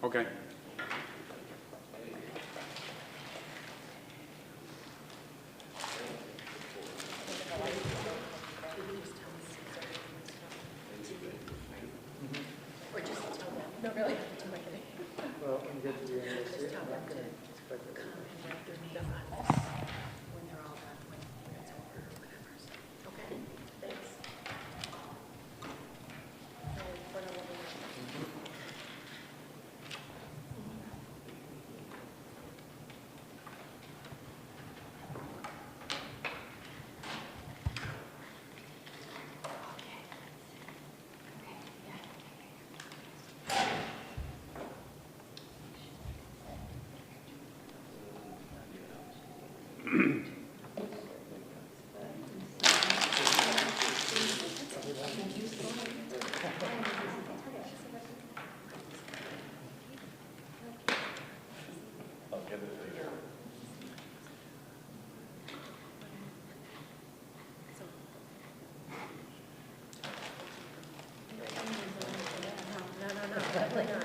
Okay. Or just tell them. No, really. Well, when you get to the end of Just this, tell I'm them not to going to expect it. come and write their name on this when they're all done, when it's over or whatever. So, okay, thanks. No, definitely not.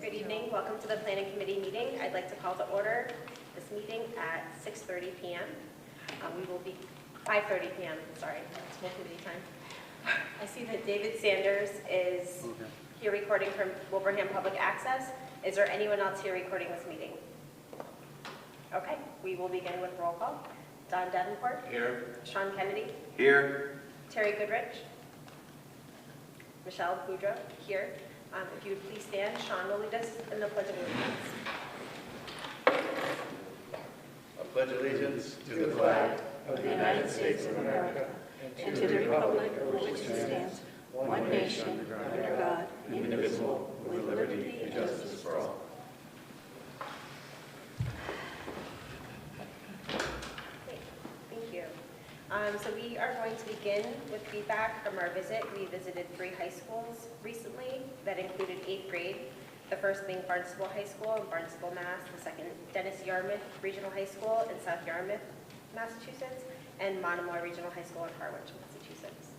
Good evening. Welcome to the Planning Committee meeting. I'd like to call to order this meeting at 6:30 p.m. We will be 5:30 p.m. Sorry, it's full committee time. I see that David Sanders is here recording from Wilbraham Public Access. Is there anyone else here recording this meeting? Okay, we will begin with roll call. Don Davenport. Here. Sean Kennedy. Here. Terry Goodrich. Michelle Boudreau here. If you would please stand, Sean will lead us in the Pledge of Allegiance. I pledge allegiance To the flag of the United States of America and to the republic for which it stands, one nation, under God, indivisible, with liberty and justice for all. Great. Thank you. So we are going to begin with feedback from our visit. We visited 3 high schools recently that included 8th grade. The first being Barnstable High School in Barnstable, Mass. The second, Dennis Yarmouth Regional High School in South Yarmouth, Massachusetts. And Monomoy Regional High School in Harwich, Massachusetts.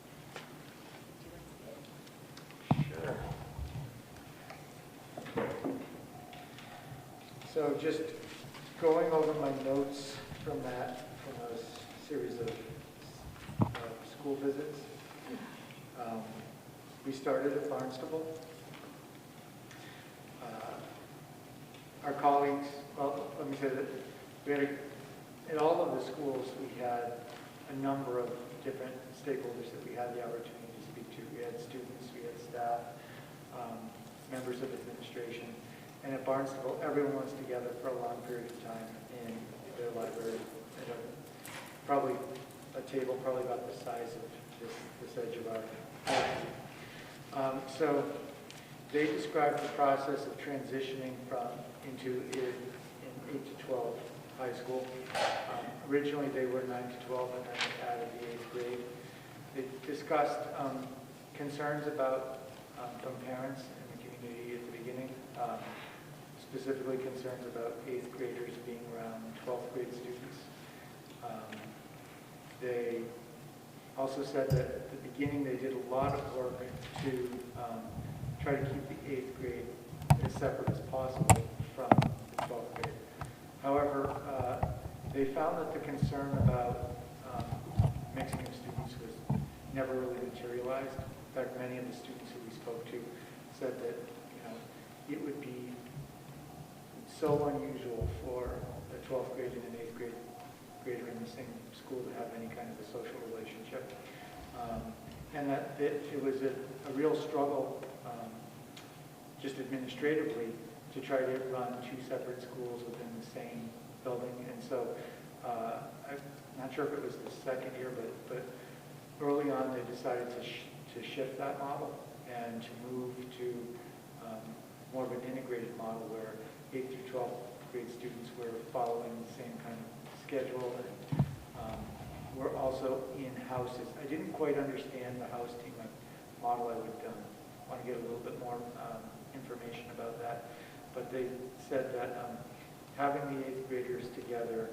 So just going over my notes from that, from a series of school visits. We started at Barnstable. Our colleagues, well, let me say that we had in all of the schools, we had a number of different stakeholders that we had the opportunity to speak to. We had students, we had staff, members of administration. And at Barnstable, everyone was together for a long period of time in their library. At probably a table probably about the size of this edge of our so they described the process of transitioning into in 8 to 12 high school. Originally they were 9 to 12 and then they added the 8th grade. They discussed concerns about from parents in the community at the beginning. Specifically concerns about 8th graders being around 12th grade students. They also said that at the beginning they did a lot of work to try to keep the 8th grade as separate as possible from the 12th grade. However, they found that the concern about mixing of students was never really materialized. In fact, many of the students who we spoke to said that it would be so unusual for a 12th grade and an 8th grade grader in the same school to have any kind of a social relationship. And that it was a real struggle just administratively to try to run 2 separate schools within the same building. And so I'm not sure if it was the second year, but early on they decided to shift that model and to move to more of an integrated model where 8th through 12th grade students were following the same kind of schedule, and we're also in houses. I didn't quite understand the house team model. I would want to get a little bit more but they said that having the 8th graders together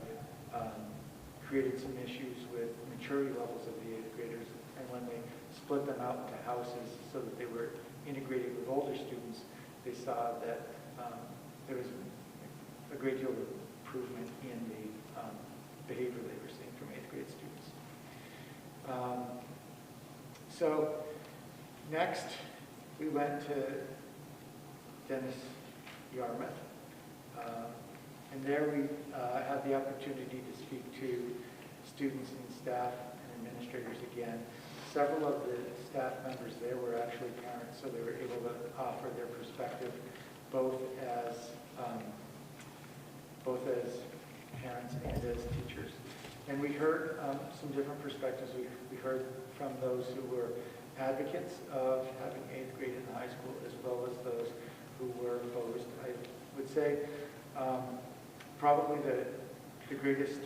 created some issues with maturity levels of the 8th graders, and when they split them out into houses so that they were integrated with older students, they saw that there was a great deal of improvement in the behavior they were seeing from 8th grade students. So next, we went to Dennis Yarmouth, and there we had the opportunity to speak to students and staff and administrators again. Several of the staff members there were actually parents, so they were able to offer their perspective both as parents and as teachers. And we heard some different perspectives. We heard from those who were advocates of having 8th grade in the high school, as well as those who were opposed. I would say probably the greatest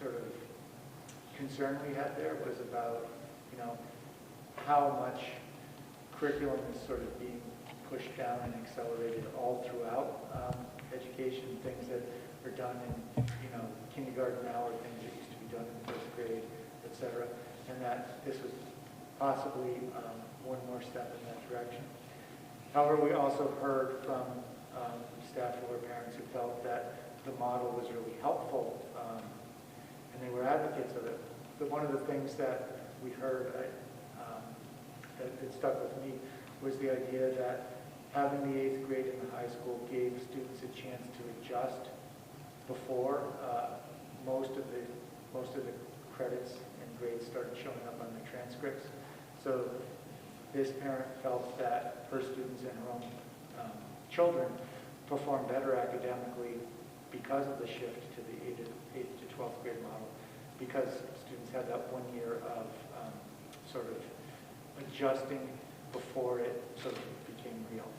sort of concern we had there was about, how much curriculum is sort of being pushed down and accelerated all throughout education, things that are done in, kindergarten now or things that used to be done in 1st grade, et cetera, and that this was possibly one more step in that direction. However, we also heard from staff who were parents who felt that the model was really helpful, and they were advocates of it. But one of the things that we heard that stuck with me was the idea that having the 8th grade in the high school gave students a chance to adjust before most of the credits and grades started showing up on the transcripts. So this parent felt that her students and her own children performed better academically because of the shift to the 8th to 12th grade model, because students had that 1 year of sort of adjusting before it sort of became real.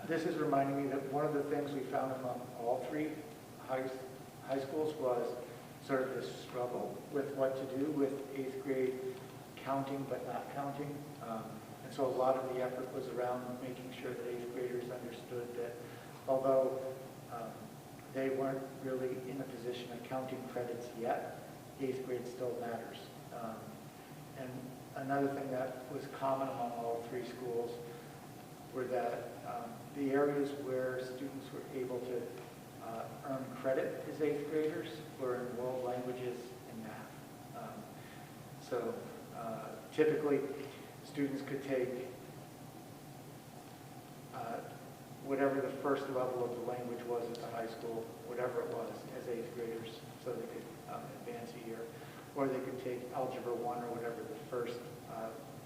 This is reminding me that one of the things we found among all 3 high schools was sort of this struggle with what to do with 8th grade counting but not counting. And so a lot of the effort was around making sure that 8th graders understood that although they weren't really in a position of counting credits yet, 8th grade still matters. And another thing that was common among all 3 schools were that the areas where students were able to earn credit as 8th graders were in world languages and math. So typically, students could take whatever the first level of the language was at the high school, whatever it was, as 8th graders, so they could advance a year. Or they could take Algebra 1 or whatever the first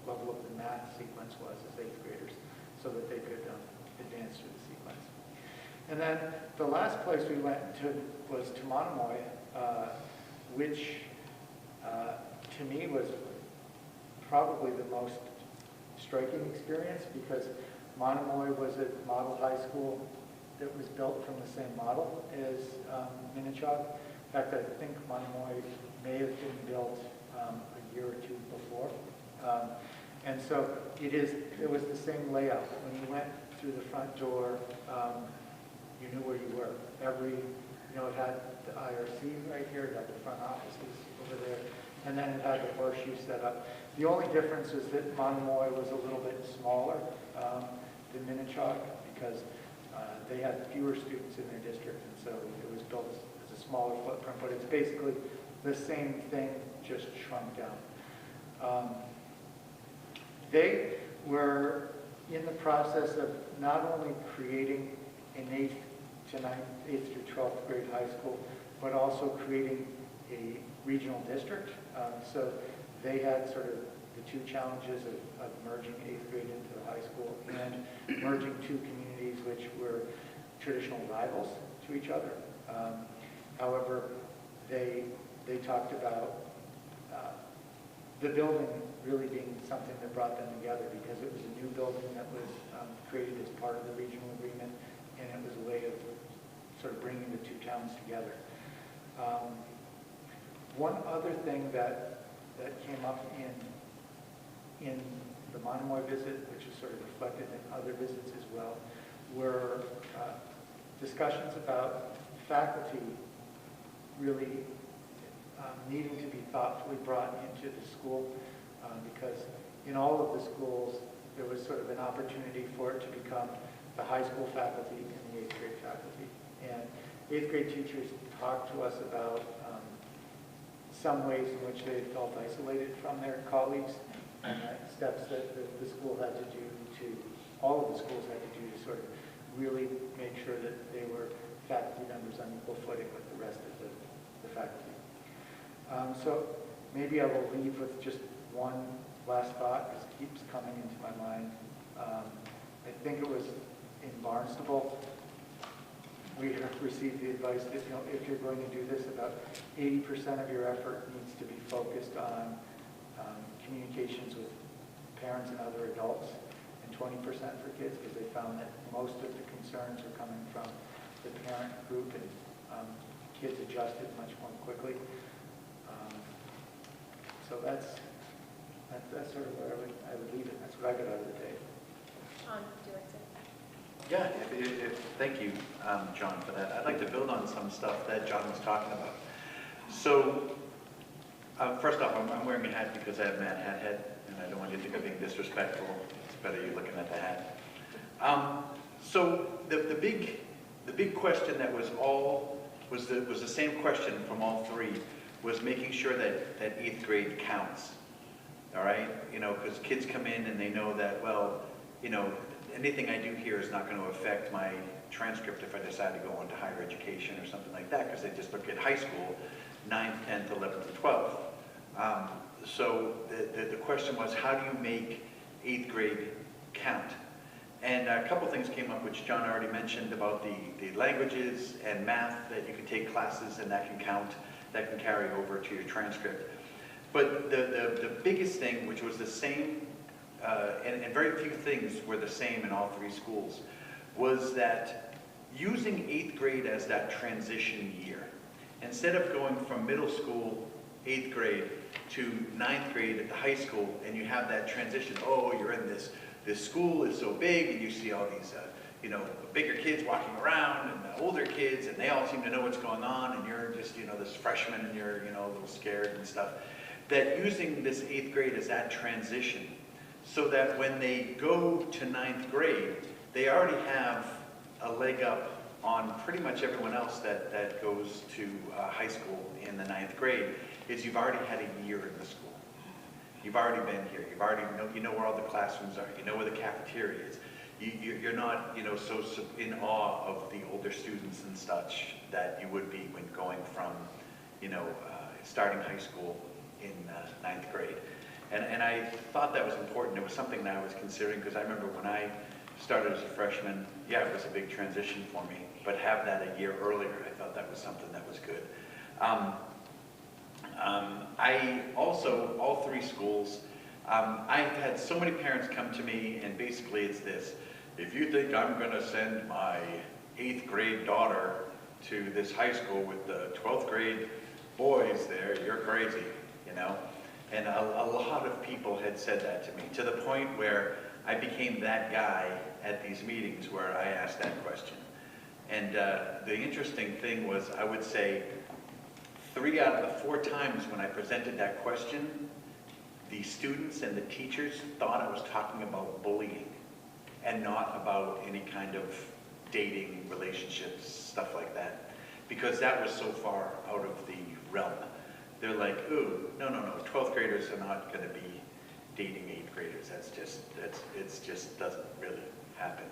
level of the math sequence was as 8th graders, so that they could advance through the sequence. And then the last place we went to was to Monomoy, which to me was probably the most striking experience, because Monomoy was a model high school that was built from the same model as Minnechaug. In fact, I think Monomoy may have been built a year or 2 before. And so it was the same layout. When you went through the front door, you knew where you were. It had the IRC right here, it had the front offices over there, and then it had the horseshoe set up. The only difference is that Monomoy was a little bit smaller than Minnechaug, because they had fewer students in their district, and so it was built as a smaller footprint, but it's basically the same thing, just shrunk down. They were in the process of not only creating an 8th through 12th grade high school, but also creating a regional district. So they had sort of the 2 challenges of merging 8th grade into the high school and merging 2 communities which were traditional rivals to each other. However, they talked about the building really being something that brought them together, because it was a new building that was created as part of the regional agreement, and it was a way of sort of bringing the 2 towns together. One other thing that came up in the Monomoy visit, which is sort of reflected in other visits as well, were discussions about faculty really needing to be thoughtfully brought into the school because in all of the schools there was sort of an opportunity for it to become the high school faculty and the 8th grade faculty. And 8th grade teachers talked to us about some ways in which they felt isolated from their colleagues and steps that the school had to do all of the schools had to do to sort of really make sure that they were faculty members on equal footing with the rest of the faculty. So maybe I will leave with just one last thought, because it keeps coming into my mind. I think it was in Barnstable, we have received the advice that, you know, if you're going to do this, about 80% of your effort needs to be focused on communications with parents and other adults, and 20% for kids, because they found that most of the concerns are coming from the parent group, and kids adjusted much more quickly. So that's sort of where I would leave it. That's what I got out of the day. Sean, would you like to? Yeah, thank you, John, for that. I'd like to build on some stuff that John was talking about. So, first off, I'm wearing a hat because I have Mad Hat head, and I don't want you to think I'm being disrespectful. It's better you looking at the hat. So the big question that was the same question from all three, was making sure that 8th grade counts. All right, you know, because kids come in and they know that, well, you know, anything I do here is not going to affect my transcript if I decide to go into higher education or something like that, because they just look at high school, 9th, 10th, 11th, and 12th. So the question was, how do you make 8th grade count? And a couple things came up, which John already mentioned, about the languages and math, that you can take classes and that can count, that can carry over to your transcript. But the biggest thing, which was the same, and very few things were the same in all three schools, was that using 8th grade as that transition year. Instead of going from middle school, 8th grade, to 9th grade at the high school, and you have that transition, oh, you're in this school is so big, and you see all these, you know, bigger kids walking around, and the older kids, and they all seem to know what's going on, and you're just, you know, this freshman, and you're, you know, a little scared and stuff. That using this 8th grade as that transition, so that when they go to 9th grade, they already have a leg up on pretty much everyone else that goes to high school in the 9th grade, is you've already had a year in the school. You've already been here. You've already you know where all the classrooms are. You know where the cafeteria is. You're not, you know, so in awe of the older students and such that you would be when going from, you know, starting high school in 9th grade. And I thought that was important. It was something that I was considering, because I remember when I started as a freshman, yeah, it was a big transition for me, but have that a year earlier, I thought that was something that was good. I also, all three schools, I've had so many parents come to me, and basically it's this: if you think I'm going to send my 8th grade daughter to this high school with the 12th grade boys there, you're crazy, you know? And a lot of people had said that to me, to the point where I became that guy at these meetings where I asked that question. And the interesting thing was, I would say 3 out of the 4 times when I presented that question, the students and the teachers thought I was talking about bullying and not about any kind of dating, relationships, stuff like that, because that was so far out of the realm. They're like, ooh, no, 12th graders are not going to be dating 8th graders. It just doesn't really happen.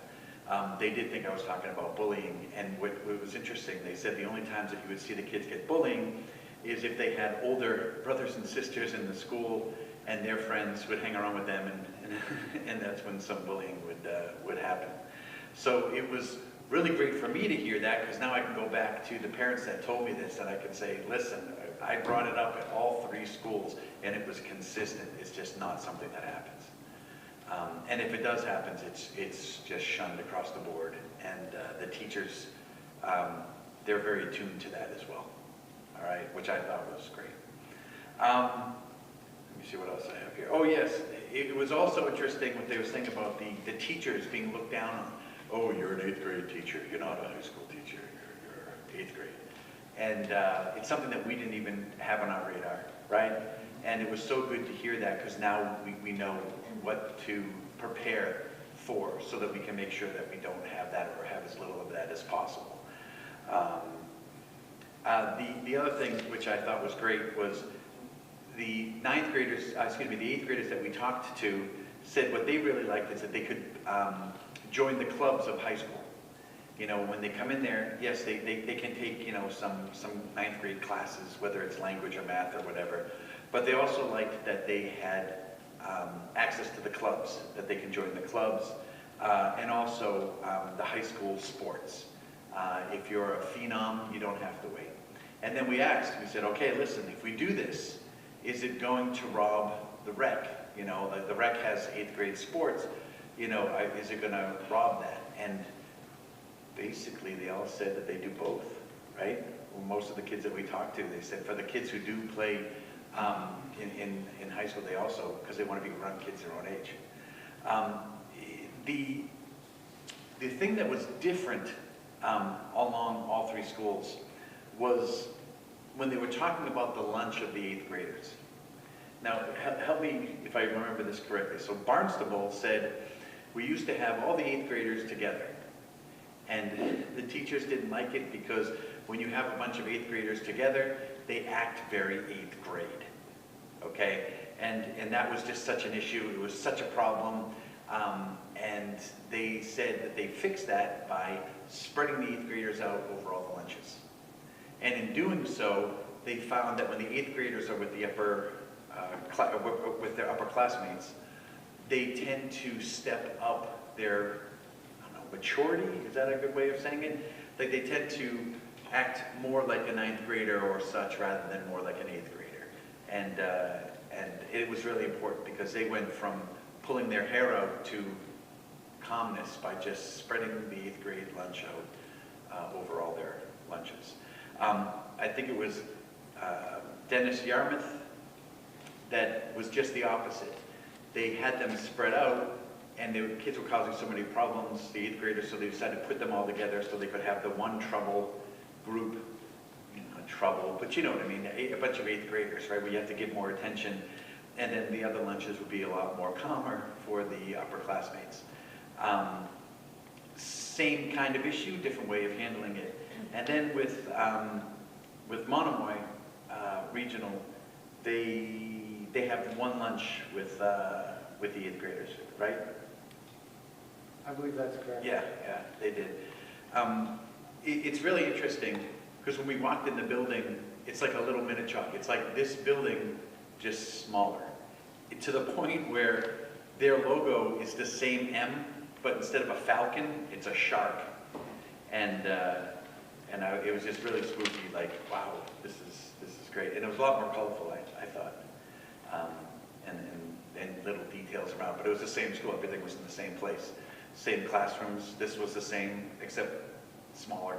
They did think I was talking about bullying, and what was interesting, they said the only times that you would see the kids get bullying is if they had older brothers and sisters in the school, and their friends would hang around with them, and that's when some bullying would happen. So it was really great for me to hear that, because now I can go back to the parents that told me this, and I can say, listen, I brought it up at all 3 schools, and it was consistent. It's just not something that happens. And if it does happen, it's just shunned across the board, and the teachers, they're very attuned to that as well, all right, which I thought was great. Let me see what else I have here. Oh yes, it was also interesting what they were saying about the teachers being looked down on. Oh, you're an 8th grade teacher. You're not a high school teacher. You're 8th grade. And it's something that we didn't even have on our radar, right? And it was so good to hear that because now we know what to prepare for so that we can make sure that we don't have that or have as little of that as possible. The other thing which I thought was great was the 9th graders, the 8th graders that we talked to said what they really liked is that they could join the clubs of high school. You know, when they come in there, yes, they can take, you know, some 9th grade classes, whether it's language or math or whatever, but they also liked that they had access to the clubs, that they can join the clubs, and also the high school sports. If you're a phenom, you don't have to wait. And then we asked, we said, okay, listen, if we do this, is it going to rob the rec? You know, the rec has 8th grade sports, you know, is it gonna rob that? And basically they all said that they do both, right? Well, most of the kids that we talked to, they said for the kids who do play in high school, they also, because they want to be around kids their own age. The thing that was different along all 3 schools was when they were talking about the lunch of the 8th graders. Now, help me if I remember this correctly. So Barnstable said, we used to have all the 8th graders together. And the teachers didn't like it because when you have a bunch of 8th graders together, they act very 8th grade, okay? And that was just such an issue. It was such a problem. And they said that they fixed that by spreading the 8th graders out over all the lunches. And in doing so, they found that when the 8th graders are with the with their upper classmates, they tend to step up their, I don't know, maturity, is that a good way of saying it? Like they tend to act more like a 9th grader or such rather than more like an 8th grader. And it was really important because they went from pulling their hair out to calmness by just spreading the 8th grade lunch out over all their lunches. I think it was Dennis Yarmouth that was just the opposite. They had them spread out, and the kids were causing so many problems, the 8th graders, so they decided to put them all together so they could have the one trouble group, trouble, but you know what I mean, a bunch of 8th graders, right, where you have to give more attention, and then the other lunches would be a lot more calmer for the upper classmates. Same kind of issue, different way of handling it. And then with Monomoy Regional, they have one lunch with the 8th graders, right? I believe that's correct. Yeah, they did. It's really interesting because when we walked in the building, it's like a little miniature. It's like this building, just smaller. To the point where their logo is the same M, but instead of a falcon, it's a shark. And it was just really spooky, like, wow, this is great. And it was a lot more colorful, I thought. And little details around, but it was the same school, everything was in the same place. Same classrooms, this was the same, except smaller.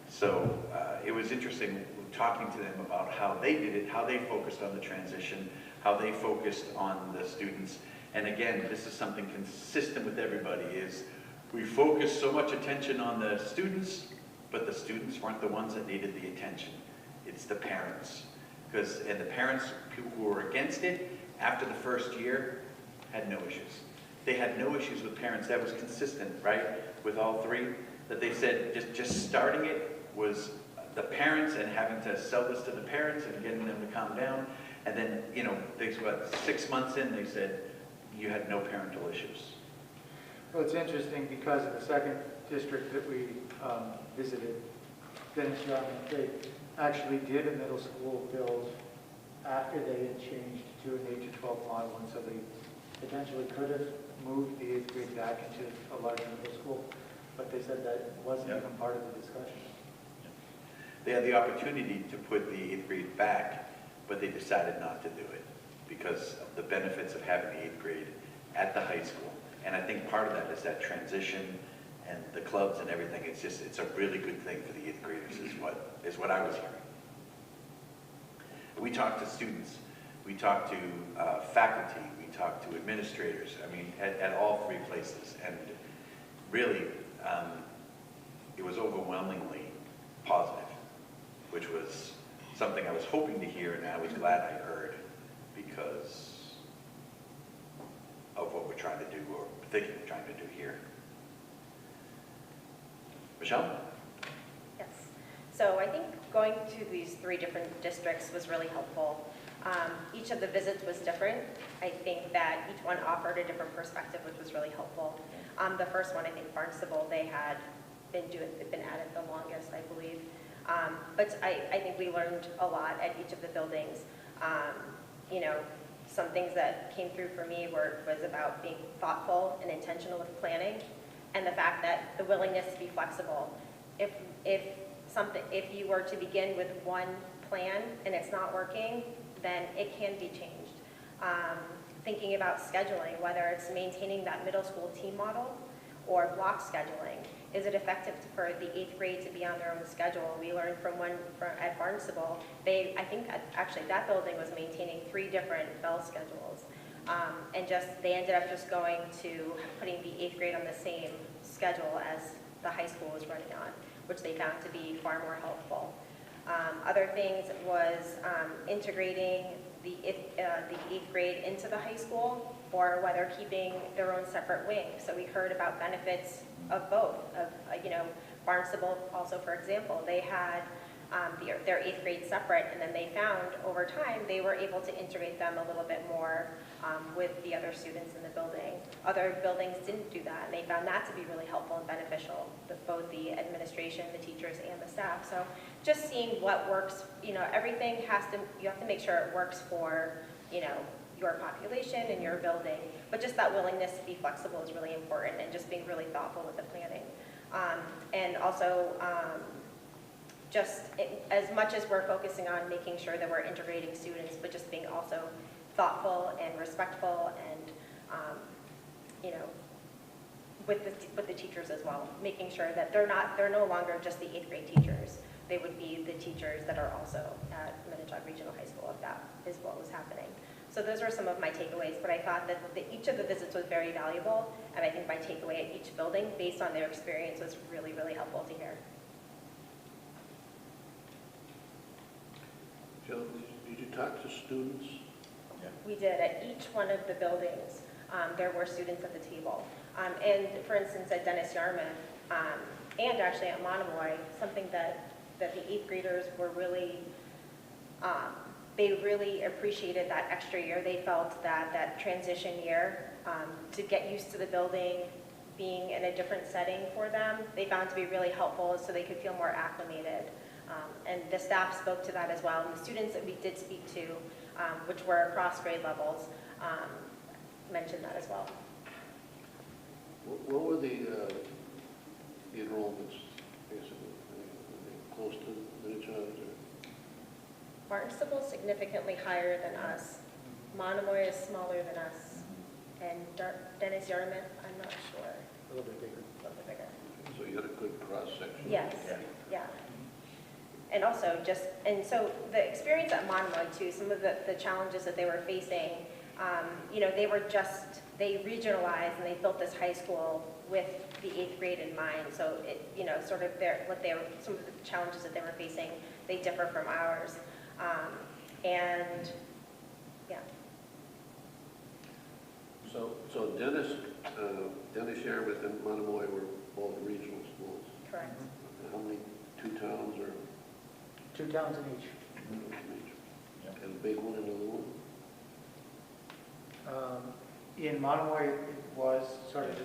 So it was interesting talking to them about how they did it, how they focused on the transition, how they focused on the students. And again, this is something consistent with everybody, is we focused so much attention on the students, but the students weren't the ones that needed the attention. It's the parents. And the parents who were against it, after the first year, had no issues. They had no issues with parents. That was consistent, right, with all 3, that they said just starting it was the parents and having to sell this to the parents and getting them to calm down. And then, you know, 6 months in, they said, you had no parental issues. Well, it's interesting because in the second district that we visited, Dennis Yarmouth, they actually did a middle school build after they had changed to an 8-12 model, and so they potentially could have moved the 8th grade back into a larger middle school, but they said that wasn't even part of the discussion. They had the opportunity to put the 8th grade back, but they decided not to do it because of the benefits of having the 8th grade at the high school. And I think part of that is that transition and the clubs and everything. It's a really good thing for the 8th graders is what I was hearing. We talked to students We talked to faculty, we talked to administrators, I mean, at all three places. And really, it was overwhelmingly positive, which was something I was hoping to hear and I was glad I heard because of what we're trying to do or thinking we're trying to do here. Michelle? Yes. So I think going to these 3 different districts was really helpful. Each of the visits was different. I think that each one offered a different perspective, which was really helpful. The first one, I think Barnstable, they've been at it the longest, I believe. But I think we learned a lot at each of the buildings. You know, some things that came through for me was about being thoughtful and intentional with planning, and the fact that the willingness to be flexible. If you were to begin with one plan and it's not working, then it can be changed. Thinking about scheduling, whether it's maintaining that middle school team model or block scheduling. Is it effective for the 8th grade to be on their own schedule? We learned at Barnstable, I think actually that building was maintaining 3 different bell schedules. And they ended up just going to putting the 8th grade on the same schedule as the high school was running on, which they found to be far more helpful. Other things was integrating the 8th grade into the high school, or whether keeping their own separate wings. So we heard about benefits of both. Barnstable also, for example, they had their 8th grade separate, and then they found over time they were able to integrate them a little bit more with the other students in the building. Other buildings didn't do that, and they found that to be really helpful and beneficial with both the administration, the teachers, and the staff. So just seeing what works, everything you have to make sure it works for, your population and your building, but just that willingness to be flexible is really important, and just being really thoughtful with the planning. And also, as much as we're focusing on making sure that we're integrating students, but just being also thoughtful and respectful and, with the teachers as well, making sure that they're no longer just the 8th grade teachers. They would be the teachers that are also at Minnetonka Regional High School, if that is what was happening. So those were some of my takeaways, but I thought that each of the visits was very valuable, and I think my takeaway at each building, based on their experience, was really, really helpful to hear. Jill, did you talk to students? Yeah. We did. At each one of the buildings, there were students at the table. And for instance, at Dennis Yarmouth, and actually at Monomoy, something that the 8th graders were really, they really appreciated that extra year. They felt that transition year to get used to the building, being in a different setting for them, they found to be really helpful so they could feel more acclimated. And the staff spoke to that as well. And the students that we did speak to, which were across grade levels, mentioned that as well. What were the enrollments, basically? Were they close to Minnetonka? Barnstable is significantly higher than us. Monomoy is smaller than us. And Dennis Yarmouth, I'm not sure. A little bit bigger. A little bit bigger. So you had a good cross-section? Yes, yeah. And also so the experience at Monomoy too, some of the challenges that they were facing, they regionalized and they built this high school with the 8th grade in mind. So some of the challenges that they were facing, they differ from ours. And yeah. So Dennis Yarmouth and Monomoy were both regional schools. Correct. How many, 2 towns or? 2 towns in each. And a big one and a little one? In Monomoy, it was sort of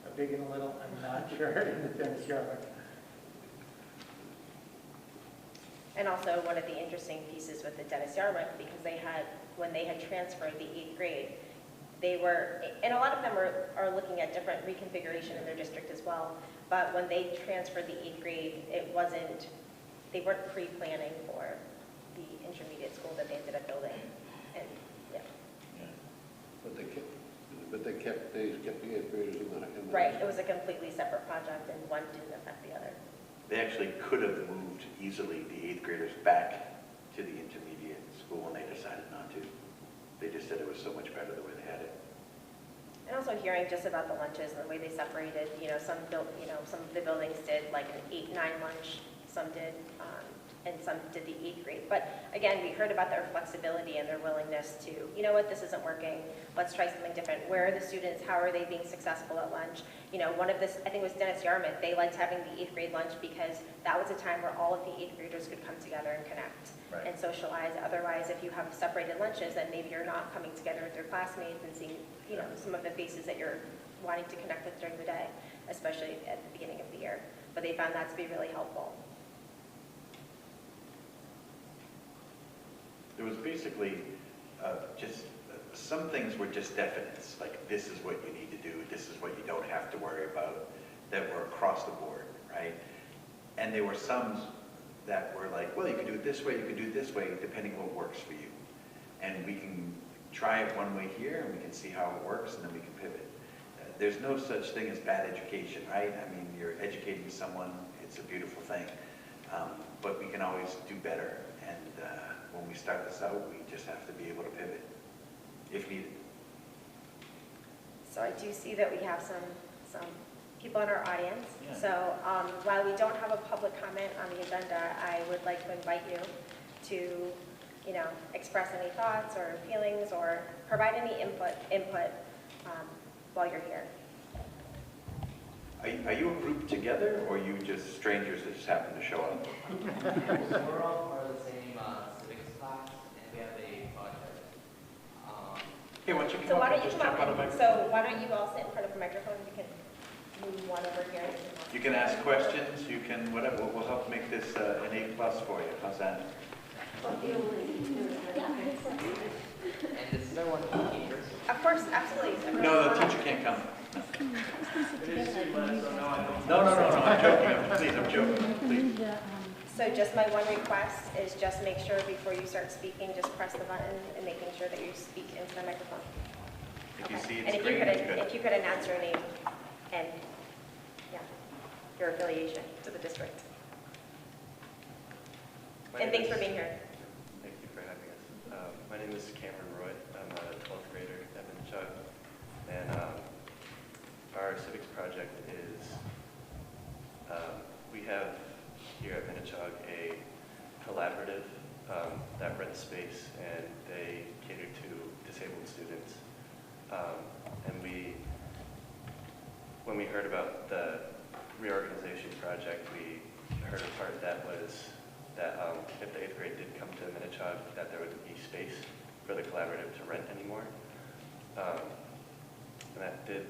a big and a little. I'm not sure in the Dennis Yarmouth. And also one of the interesting pieces with the Dennis Yarmouth, because when they had transferred the 8th grade, and a lot of them are looking at different reconfiguration in their district as well, but when they transferred the 8th grade, they weren't pre-planning for the intermediate school that they ended up building. And yeah. But they kept the 8th graders in the Right, it was a completely separate project, and one didn't affect the other. They actually could have moved easily the 8th graders back to the intermediate school, and they decided not to. They just said it was so much better the way they had it. And also hearing just about the lunches and the way they separated, some of the buildings did like an 8-9 lunch, some did, and some did the 8th grade. But again, we heard about their flexibility and their willingness to, you know what, this isn't working, let's try something different. Where are the students, how are they being successful at lunch? One of this, I think it was Dennis Yarmouth, they liked having the 8th grade lunch because that was a time where all of the 8th graders could come together and connect and socialize. Otherwise, if you have separated lunches, then maybe you're not coming together with your classmates and seeing, some of the faces that you're wanting to connect with during the day, especially at the beginning of the year. But they found that to be really helpful. There was basically just some things were just definites, like this is what you need to do, this is what you don't have to worry about, that were across the board, right? And there were some that were like, well, you can do it this way, you can do it this way, depending on what works for you. And we can try it one way here, and we can see how it works, and then we can pivot. There's no such thing as bad education, right? I mean, you're educating someone, it's a beautiful thing. But we can always do better. And when we start this out, we just have to be able to pivot, if needed. So I do see that we have some people in our audience. Yeah. So while we don't have a public comment on the agenda, I would like to invite you to, express any thoughts or feelings or provide any input while you're here. Are you a group together, or are you just strangers that just happen to show up? So we're all part of the same civics class, and we have a project. Hey, why don't you come So up why and don't you just come jump on the up? microphone? So why don't you all sit in front of a microphone? You can move one over here. You can ask questions, you can, whatever, we'll help make this an A+ for you. How's that? And this is our one of the teachers. Of course, absolutely. No, the teacher can't come. No, I'm joking. Please, I'm joking. Please. So just my one request is just make sure before you start speaking, just press the button and making sure that you speak into the microphone. If you see And it screen, it's good. if you could announce your name and, your affiliation to the district. And thanks for being here. Thank you for having us. My name is Cameron Roy. I'm a 12th grader at Minnetonka, and our civics project is, we have here at Minnetonka a collaborative that rents space, and they cater to disabled students. And when we heard about the reorganization project, we heard a part that was that if the 8th grade did come to Minnetonka, that there wouldn't be space for the collaborative to rent anymore. And that did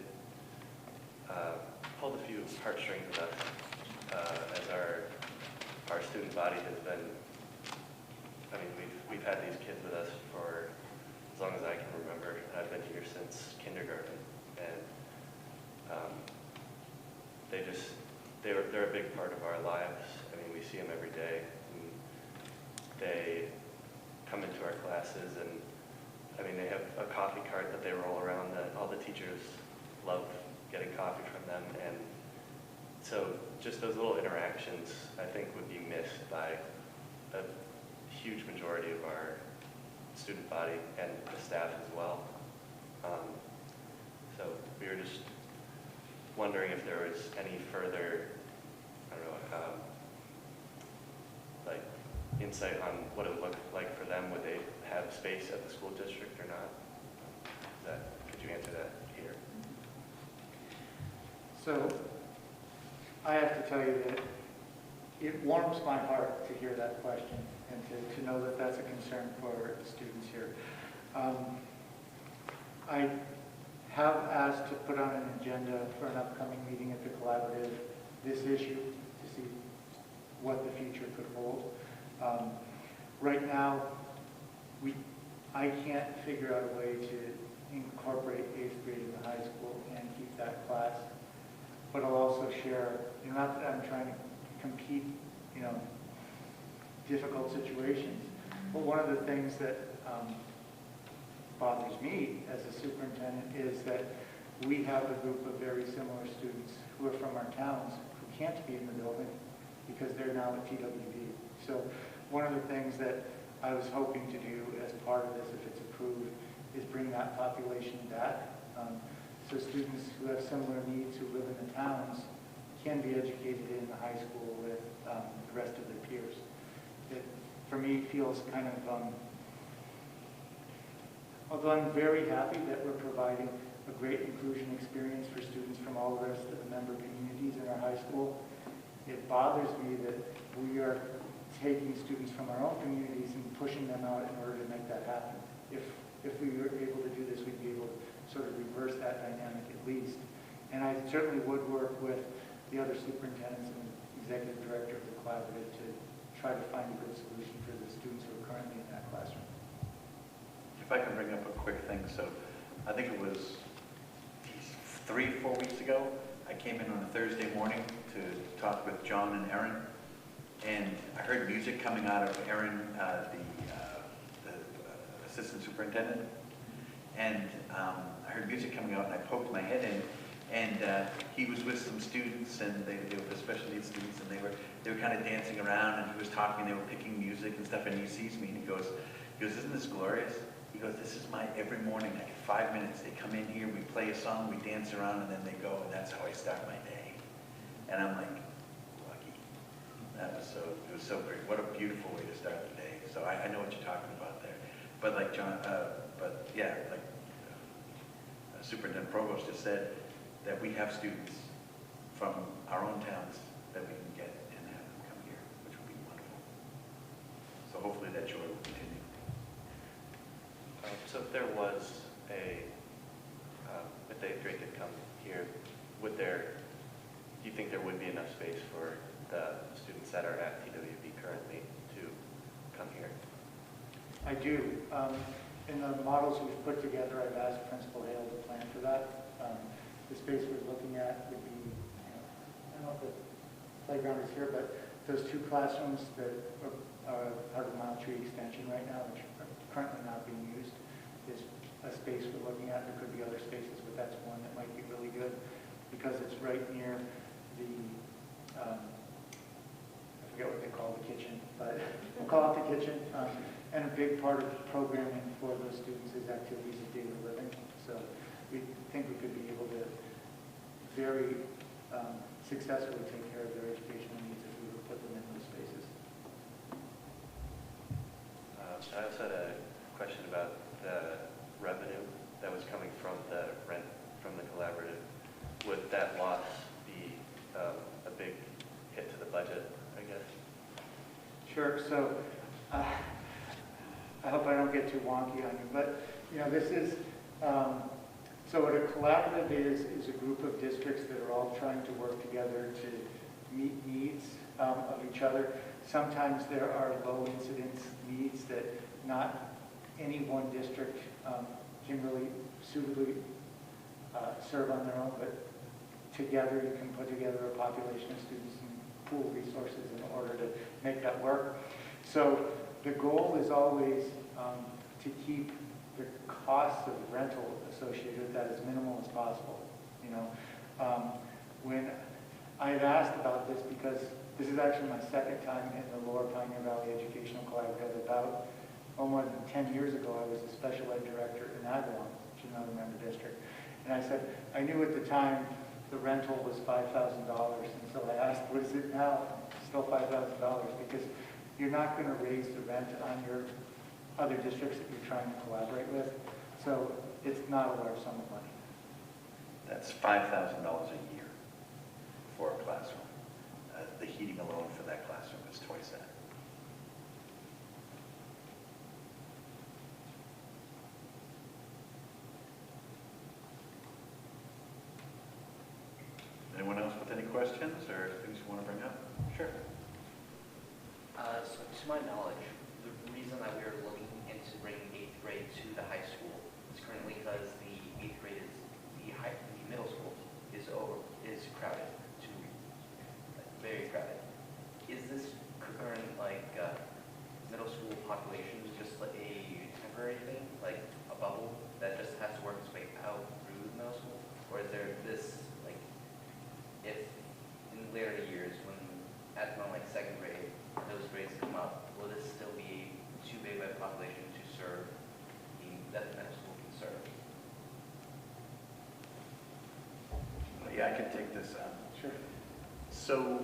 pulled a few heartstrings with us as our student body has been, we've had these kids with us for as long as I can remember. I've been here since kindergarten, and they're a big part of our lives. We see them every day. And they come into our classes, and they have a coffee cart that they roll around that all the teachers love getting coffee from them. And so just those little interactions, I think, would be missed by a huge majority of our student body and the staff as well. So we were just wondering if there was any further, insight on what it would look like for them. Would they have space at the school district or not? Could you answer that here? So I have to tell you that it warms my heart to hear that question and to know that that's a concern for the students here. I have asked to put on an agenda for an upcoming meeting at the collaborative this issue to see what the future could hold. Right now, I can't figure out a way to incorporate 8th grade in the high school and keep that class. But I'll also share, not that I'm trying to compete, difficult situations, but one of the things that bothers me as a superintendent is that we have a group of very similar students who are from our towns who can't be in the building because they're now at TWB. So one of the things that I was hoping to do as part of this, if it's approved, is bring that population back. So students who have similar needs who live in the towns can be educated in the high school with the rest of their peers. It, for me, feels kind of, although I'm very happy that we're providing a great inclusion experience for students from all the rest of the member communities in our high school, it bothers me that we are taking students from our own communities and pushing them out in order to make that happen. If we were able to do this, we'd be able to sort of reverse that dynamic at least. And I certainly would work with the other superintendents and executive director of the collaborative to try to find a good solution for the students who are currently in that classroom. If I can bring up a quick thing, so I think it was 3-4 weeks ago, I came in on a Thursday morning to talk with John and Erin, and I heard music coming out of Erin, the assistant superintendent, and I heard music coming out, and I poked my head in, and he was with some students, and they were the special needs students, and they were kind of dancing around, and he was talking, they were picking music and stuff, and he sees me, and he goes, isn't this glorious? He goes, this is my every morning, like 5 minutes, they come in here, we play a song, we dance around, and then they go, and that's how I start my day. And I'm like, lucky. It was so great. What a beautiful way to start the day. So I know what you're talking about there. But like John, Superintendent Provost just said, that we have students from our own towns that we can get and have them come here, which would be wonderful. So hopefully that joy will continue. So if there was if the 8th grade could come here, do you think there would be enough space for the students that are at TWB currently to come here? I do. In the models we've put together, I've asked Principal Hale to plan for that. The space we're looking at would be, I don't know if the playground is here, but those 2 classrooms that are part of the Mile Tree extension right now, which are currently not being used, is a space we're looking at. There could be other spaces, but that's one that might be really good because it's right near the, I forget what they call the kitchen, but we'll call it the kitchen. And a big part of programming for those students is activities of daily living. So we think we could be able to very successfully take care of their educational needs if we would put them in those spaces. I also had a question about the revenue that was coming from the rent from the collaborative. Would that loss be a big hit to the budget, I guess? Sure. So I hope I don't get too wonky on you, but this is, so what a collaborative is a group of districts that are all trying to work together to meet needs of each other. Sometimes there are low incidence needs that not any one district can really suitably serve on their own, but together you can put together a population of students and pool resources in order to make that work. So the goal is always to keep the costs of rental associated with that as minimal as possible. When I had asked about this, because this is actually my 2nd time in the Lower Pioneer Valley Educational Collaborative. About more than 10 years ago, I was a special ed director in Agawam, which is another member district. And I said, I knew at the time the rental was $5,000. And so I asked, what is it now? Still $5,000, because you're not going to raise the rent on your other districts that you're trying to collaborate with. So it's not a large sum of money. That's $5,000 a year for a classroom. The heating alone for that classroom is twice that. Anyone else with any questions or things you want to bring up? Sure. So to my knowledge, the reason that we are looking into bringing 8th grade to the high school is currently because the 8th grade is the middle school is crowded, very crowded. Is this current middle school population just like a temporary thing, like a bubble that just has to work its way out through the middle school, or is there this if in later years when at around 2nd grade those grades come up, will this still be too big of a population to serve that the middle school can Yeah, I can take this. Sure. So,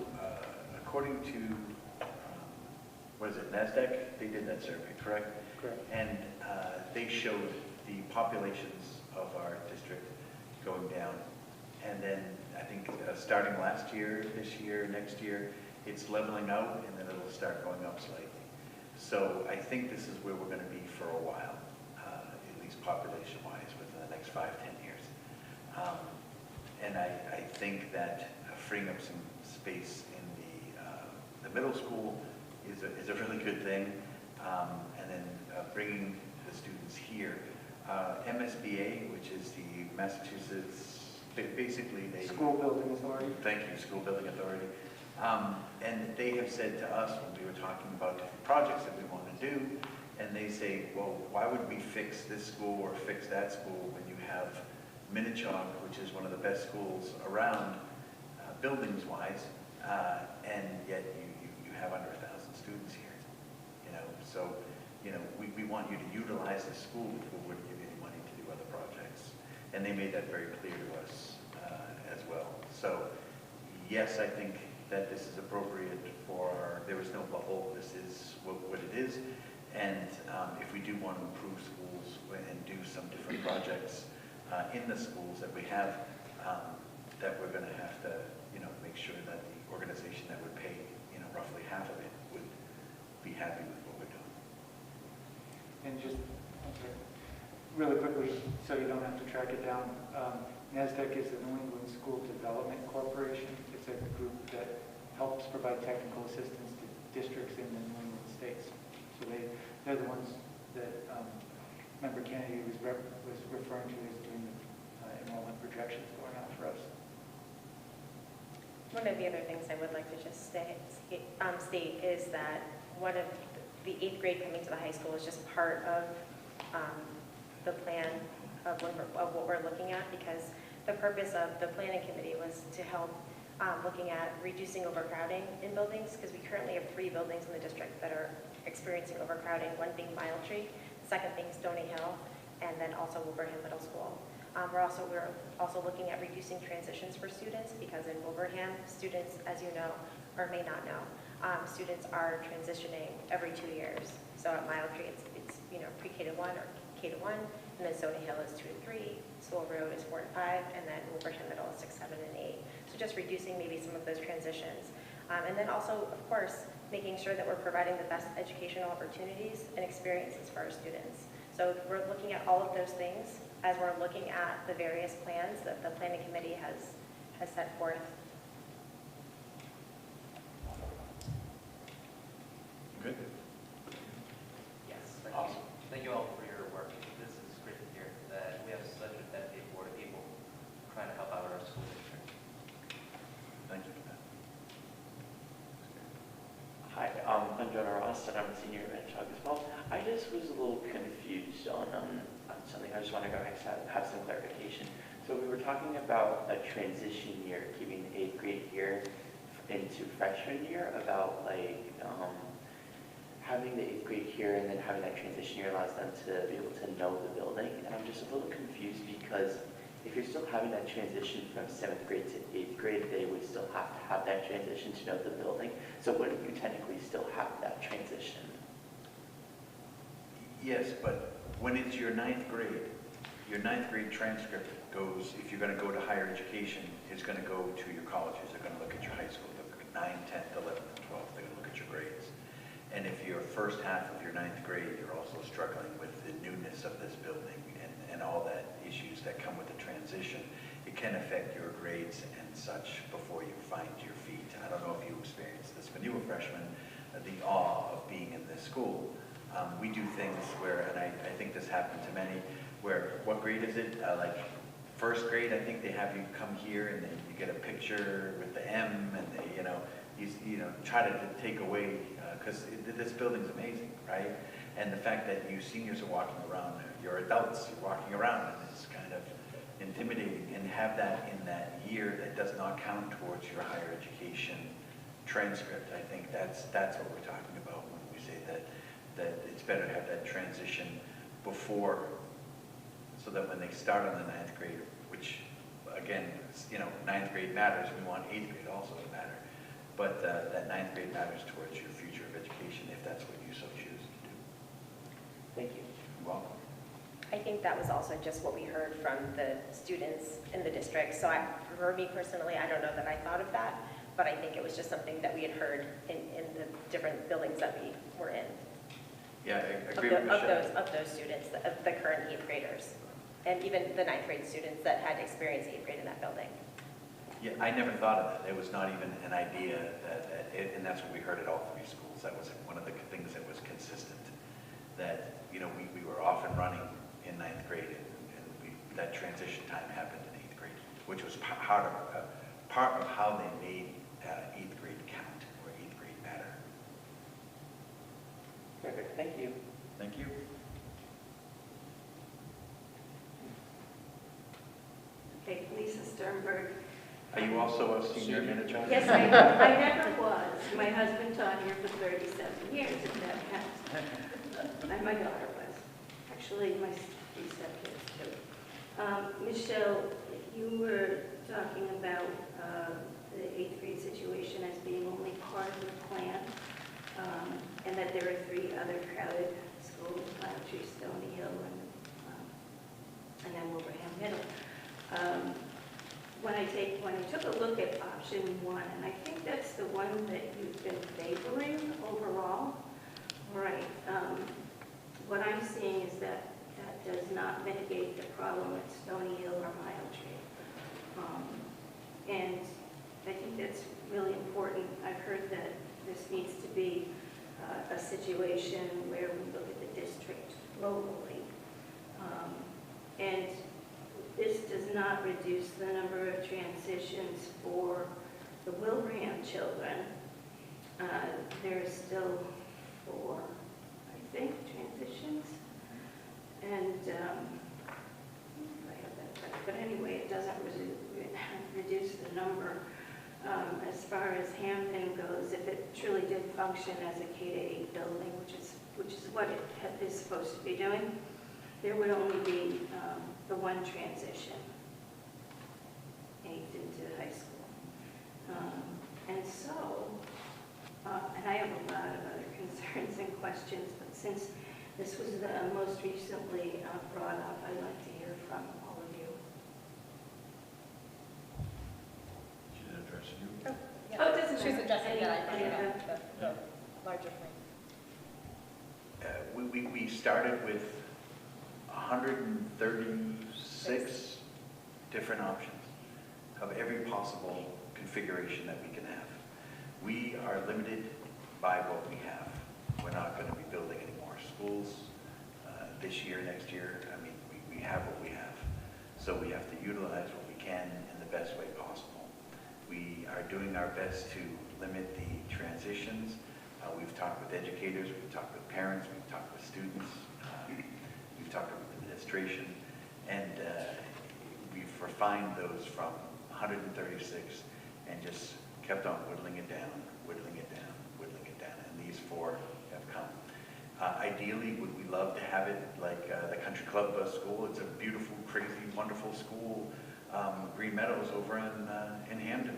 according to, what is it, NASDAQ? They did that survey, correct? Correct. And they showed the populations of our district going down. And then I think starting last year, this year, next year, it's leveling out and then it'll start going up slightly. So I think this is where we're going to be for a while, at least population-wise, within the next 5-10 years. And I think that freeing up some space in the middle school is a really good thing. And then bringing the students here. MSBA, which is the Massachusetts, basically they... School Building Authority. Thank you, School Building Authority. And they have said to us when we were talking about different projects that we want to do, and they say, well, why would we fix this school or fix that school when you have Minnetonka, which is one of the best schools around, buildings-wise, and yet you have under 1,000 students here, you know? So, you know, we want you to utilize the school before we give you any money to do other projects. And they made that very clear to us as well. So, yes, I think that this is appropriate for, there is no bubble, this is what it is. And if we do want to improve schools and do some different projects in the schools that we have, that we're going to have to, you know, make sure that the organization that would pay, you know, roughly half of it would be happy with what we're doing. And just, okay, really quickly, so you don't have to track it down, NASDAQ is the New England School Development Corporation. It's a group that helps provide technical assistance to districts in the New England states. So they're the ones that Member Kennedy was referring to as doing the enrollment projections going on for us. One of the other things I would like to just state is that one of the 8th grade coming to the high school is just part of the plan of what we're looking at, because the purpose of the planning committee was to help looking at reducing overcrowding in buildings, because we currently have 3 buildings in the district that are experiencing overcrowding, one being Mile Tree, the second being Stony Hill, and then also Wilbraham Middle School. We're also looking at reducing transitions for students, because in Wilbraham, students, as you know, or may not know, students are transitioning every 2 years. So at Mile Tree, it's you know, pre-K to 1 or K to 1, and then Stony Hill is 2 to 3, Sewell Road is 4 to 5, and then Wilbraham Middle is 6, 7, and 8. So just reducing maybe some of those transitions. And then also, of course, making sure that we're providing the best educational opportunities and experiences for our students. So we're looking at all of those things as we're looking at the various plans that the planning committee has set forth. Good. Yes, Awesome. Thank you all for your work. This is great to hear that we have such a dedicated board of people trying to help out our school district. Thank you for that. Hi, I'm Jonah Ross, and I'm a senior at Chug as well. I just was a little confused on something. I just want to go have some clarification. So we were talking about a transition year, keeping the 8th grade here into freshman year, about like having the 8th grade here and then having that transition year allows them to be able to know the building. And I'm just a little confused because if you're still having that transition from 7th grade to 8th grade, they would still have to have that transition to know the building. So wouldn't you technically still have that transition? Yes, but when it's your 9th grade transcript goes, if you're going to go to higher education, is going to go to your colleges. They're going to look at your high school, look at 9, 10th, 11th, and 12th. They're going to look at your grades. And if your first half of your 9th grade, you're also struggling with the newness of this building and all that issues that come with the transition, it can affect your grades and such before you find your feet. I don't know if you experienced this when you were freshmen, the awe of being in this school. We do things where, and I think this happened to many, where, what grade is it? Like 1st grade, I think they have you come here and then you get a picture with the M and they, you know, try to take away, because this building's amazing, right? And the fact that you seniors are walking around, you're adults, you're walking around, and it's kind of intimidating. And have that in that year that does not count towards your higher education transcript. I think that's what we're talking about when we say that it's better to have that transition before, so that when they start on the 9th grade, which again, ninth grade matters, we want eighth grade also to matter. But that ninth grade matters towards your future of education, if that's what you so choose to do. Thank you. You're welcome. I think that was also just what we heard from the students in the district. So for me personally, I don't know that I thought of that, but I think it was just something that we had heard in the different buildings that we were in. Yeah, I agree with Michelle. Of those students, of the current eighth graders, and even the ninth grade students that had experienced eighth grade in that building. Yeah, I never thought of that. It was not even an idea, and that's what we heard at all three schools. That was one of the things that was consistent, that, we were off and running in ninth grade, and that transition time happened in eighth grade, which was part of how they made eighth grade count, or eighth grade matter. Perfect, thank you. Thank you. Okay, Lisa Sternberg. Are you also a senior manager? Yes, I never was. My husband taught here for 37 years, if that counts. And my daughter was. Actually, my three stepkids too. Michelle, you were talking about the eighth grade situation as being only part of the plan, and that there are three other crowded schools, Tree, Stony Hill, and then Wilbraham Middle. When I took a look at option one, and I think that's the one that you've been favoring overall, right? What I'm seeing is that does not mitigate the problem at Stony Hill or Mile Tree. And I think that's really important. I've heard that this needs to be a situation where we look at the district globally. And this does not reduce the number of transitions for the Wilbraham children. There are still 4, I think, transitions. And I have that right. But anyway, it doesn't reduce the number. As far as Hampton goes, if it truly did function as a K-8 building, which is what it is supposed to be doing, there would only be the one transition, 8th into high school. And so, and I have a lot of other concerns and questions, but since this was the most recently brought up, I'd like to hear from all of you. Should I address you? Oh, it doesn't She's matter. addressing that Any idea, of them? the larger thing. We started with 136 different options of every possible configuration that we can have. We are limited by what we have. We're not going to be building any more schools this year, next year. I mean, we have what we have. So we have to utilize what we can in the best way possible. We are doing our best to limit the transitions. We've talked with educators, we've talked with parents, we've talked with students, we've talked with administration, and we've refined those from 136 and just kept on whittling it down, whittling it down, whittling it down, and these 4 have come. Ideally, would we love to have it like the Country Club School? It's a beautiful, crazy, wonderful school, Green Meadows over in Hamden.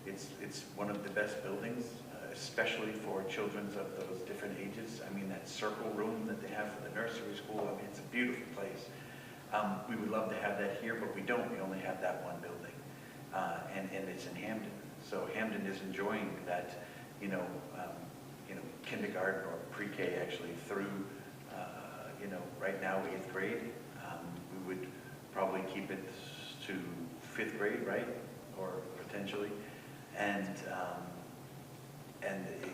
It's one of the best buildings, especially for children of those different ages. I mean, that circle room that they have for the nursery school, I mean, it's a beautiful place. We would love to have that here, but we don't. We only have that one building, and it's in Hamden. So Hamden is enjoying that, kindergarten or pre-K actually through, right now 8th grade. We would probably keep it to 5th grade, right, or potentially, and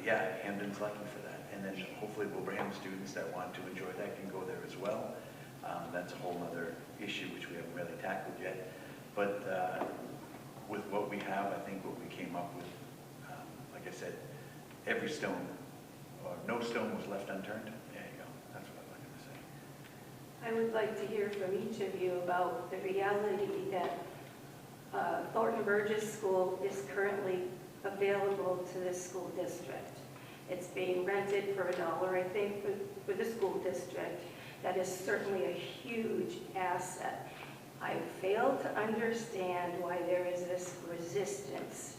yeah, Hamden's lucky for that. And then hopefully Wilbraham students that want to enjoy that can go there as well. That's a whole other issue which we haven't really tackled yet. But with what we have, I think what we came up with, like I said, every stone, or no stone was left unturned. There you go. That's what I'm going to say. I would like to hear from each of you about the reality that Thornton Burgess School is currently available to this school district. It's being rented for $1, I think, for the school district. That is certainly a huge asset. I fail to understand why there is this resistance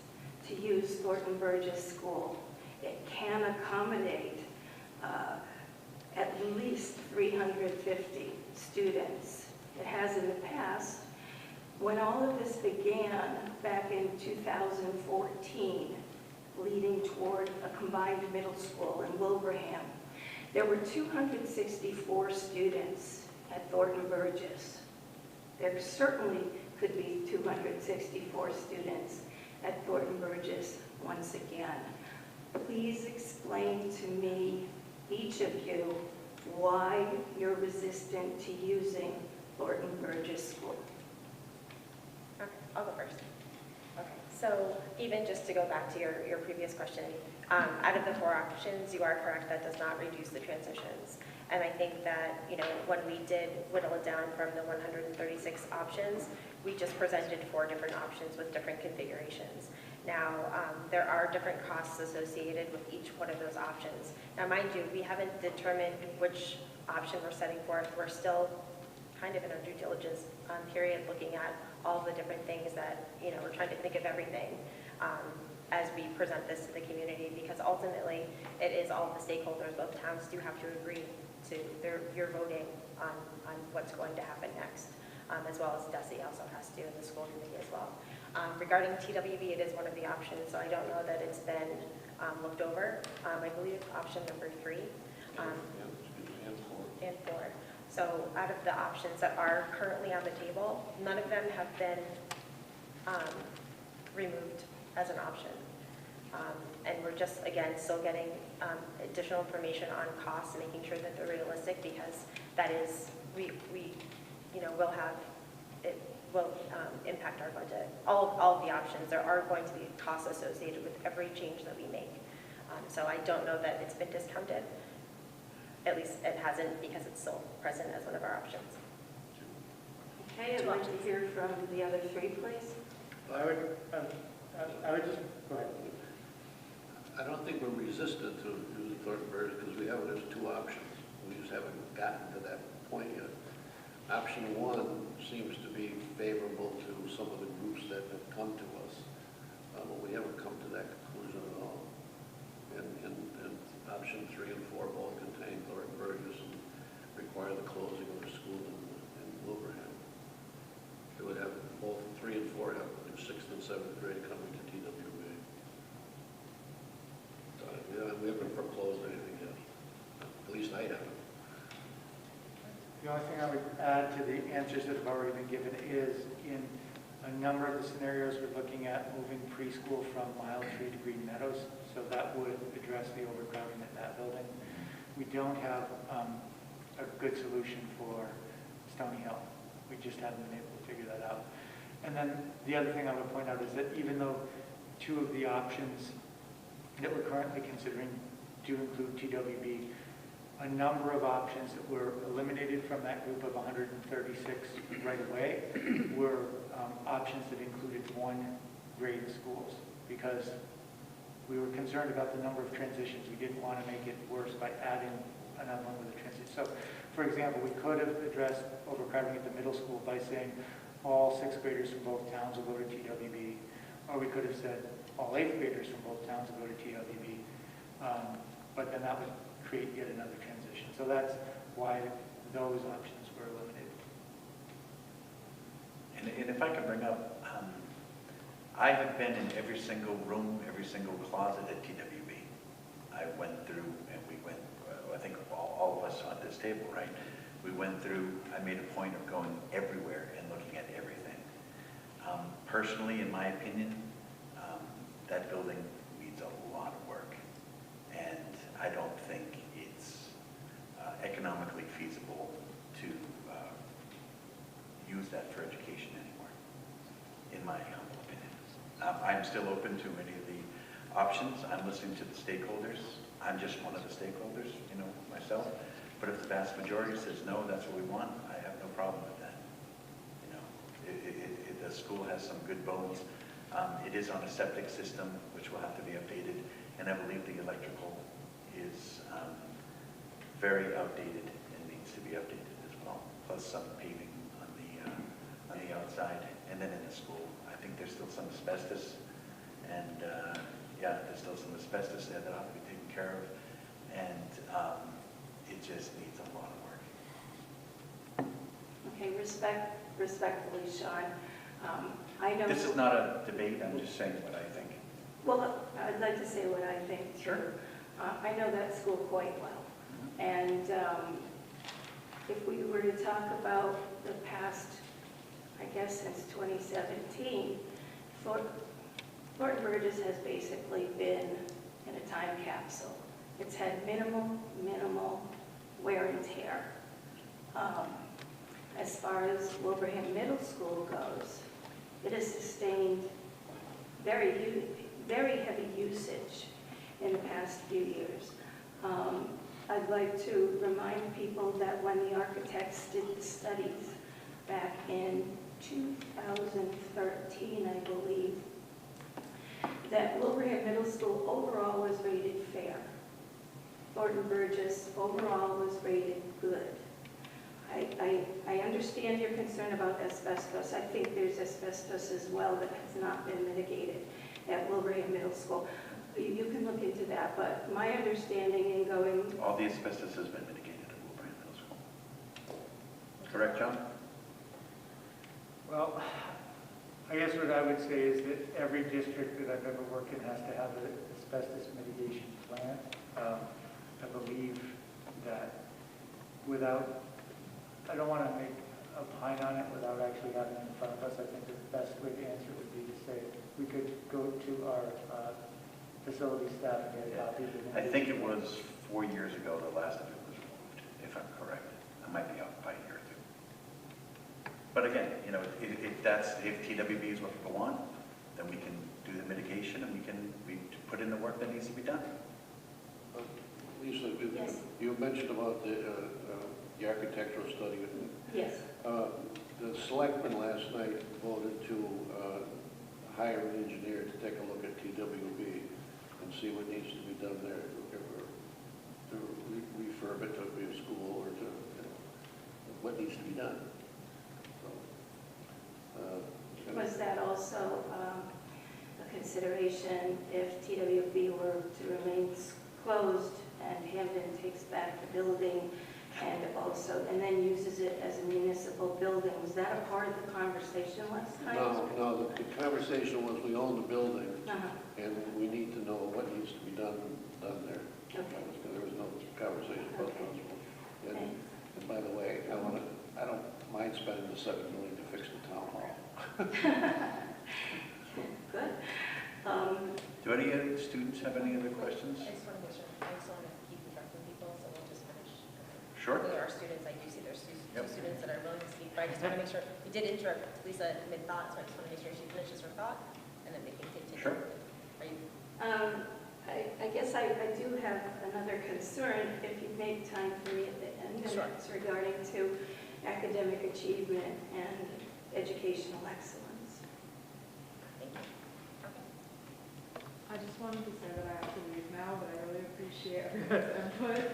to use Thornton Burgess School. It can accommodate at least 350 students. It has in the past. When all of this began back in 2014, leading toward a combined middle school in Wilbraham, there were 264 students at Thornton Burgess. There certainly could be 264 students at Thornton Burgess once again. Please explain to me, each of you, why you're resistant to using Thornton Burgess School. Okay, I'll go first. Okay, so even just to go back to your previous question, out of the 4 options, you are correct, that does not reduce the transitions. And I think that, when we did whittle it down from the 136 options, we just presented 4 different options with different configurations. Now, there are different costs associated with each one of those options. Now, mind you, we haven't determined which option we're setting forth. We're still kind of in our due diligence period, looking at all the different things that, we're trying to think of everything as we present this to the community, because ultimately it is all the stakeholders. Both towns do have to agree to you're voting on what's going to happen next, as well as DESE also has to, and the school committee as well. Regarding TWB, it is one of the options, so I don't know that it's been looked over. I believe it's option number 3 and 4. So out of the options that are currently on the table, none of them have been removed as an option. And we're just, again, still getting additional information on costs and making sure that they're realistic, because that is, we will have, it will impact our budget. All of the options, there are going to be costs associated with every change that we make. So I don't know that it's been discounted. At least it hasn't, because it's still present as one of our options. Okay, I'd like to hear from the other 3, please. I would just, go ahead. I don't think we're resistant to using Thornton Burgess because we have it as 2 options. We just haven't gotten to that point yet. Option 1 seems to be favorable to some of the groups that have come to us, but we haven't come to that conclusion at all. And option 3 and 4 both contain Thornton Burgess and require the closing of the school in Wilbraham. It would have both 3 and 4 have 6th and 7th grade coming to TWB. We haven't foreclosed anything yet. At least I haven't. The only thing I would add to the answers that have already been given is in a number of the scenarios we're looking at moving preschool from Mile Tree to Green Meadows, so that would address the overcrowding at that building. We don't have a good solution for Stony Hill. We just haven't been able to figure that out. And then the other thing I would point out is that even though 2 of the options that we're currently considering do include TWB, a number of options that were eliminated from that group of 136 right away were options that included 1 grade schools, because we were concerned about the number of transitions. We didn't want to make it worse by adding another one with a transition. So, for example, we could have addressed overcrowding at the middle school by saying all 6th graders from both towns will go to TWB, or we could have said all 8th graders from both towns will go to TWB, but then that would create yet another transition. So that's why those options were eliminated. And if I could bring up, I have been in every single room, every single closet at TWB. I went through, and we went, I think all of us on this table, right? We went through, I made a point of going everywhere and looking at everything. Personally, in my opinion, that building needs a lot of work. And I don't think it's economically feasible to use that for education anymore, in my humble opinion. I'm still open to any of the options. I'm listening to the stakeholders. I'm just one of the stakeholders, myself. But if the vast majority says no, that's what we want, I have no problem with that. The school has some good bones. It is on a septic system, which will have to be updated, and I believe the electrical is very outdated and needs to be updated as well, plus some paving on the day outside and then in the school. I think there's still some asbestos, and yeah, there's still some asbestos there that ought to be taken care of, and it just needs a lot of work. Okay, respectfully, Sean, I know. This is not a debate, I'm just saying what I think. Well, I'd like to say what I think too. Sure. I know that school quite well. And if we were to talk about the past, I guess since 2017, Thornton Burgess has basically been in a time capsule. It's had minimal wear and tear. As far as Wilbraham Middle School goes, it has sustained very heavy usage in the past few years. I'd like to remind people that when the architects did the studies back in 2013, I believe, that Wilbraham Middle School overall was rated fair. Thornton Burgess overall was rated good. I understand your concern about asbestos. I think there's asbestos as well that has not been mitigated at Wilbraham Middle School. You can look into that, but my understanding in going... All the asbestos has been mitigated at Wilbraham Middle School. Correct, John? Well, I guess what I would say is that every district that I've ever worked in has to have an asbestos mitigation plan. I believe that without, I don't want to make a pine on it without actually having it in front of us. I think the best way to answer it would be to say we could go to our facility staff and get a copy of it. I think it was 4 years ago the last of it was removed, if I'm correct. I might be off by a year or two. But again, you know, if TWB is what people want, then we can do the mitigation and we put in the work that needs to be done. Lisa, Yes. you mentioned about the architectural study. Yes. The selectmen last night voted to hire an engineer to take a look at TWB and see what needs to be done there to refurb it to be a school or to, what needs to be done. So, Was that also a consideration if TWB were to remain closed and Hampton takes back the building and then uses it as a municipal building? Was that a part of the conversation last night? No, the conversation was we own the building and we need to know what needs to be done there. Okay. There was no conversation about Okay. those. And by the way, I don't mind spending the $7 million to fix the town hall. Good. Do any other students have any other questions? I just want to make sure, I just want to keep interrupting people, so we'll just finish. Sure. There are students, I do see there's two Yep. students that are willing to speak, but I just want to make sure, we did interrupt Lisa mid-thought, so I just want to make sure she finishes her thought, and then we can continue. Sure. Are you? I guess I do have another concern, if you make time for me at the end, and Sure. it's regarding to academic achievement and educational excellence. Thank you. Okay. I just wanted to say that I have to leave now, but I really appreciate everyone's input.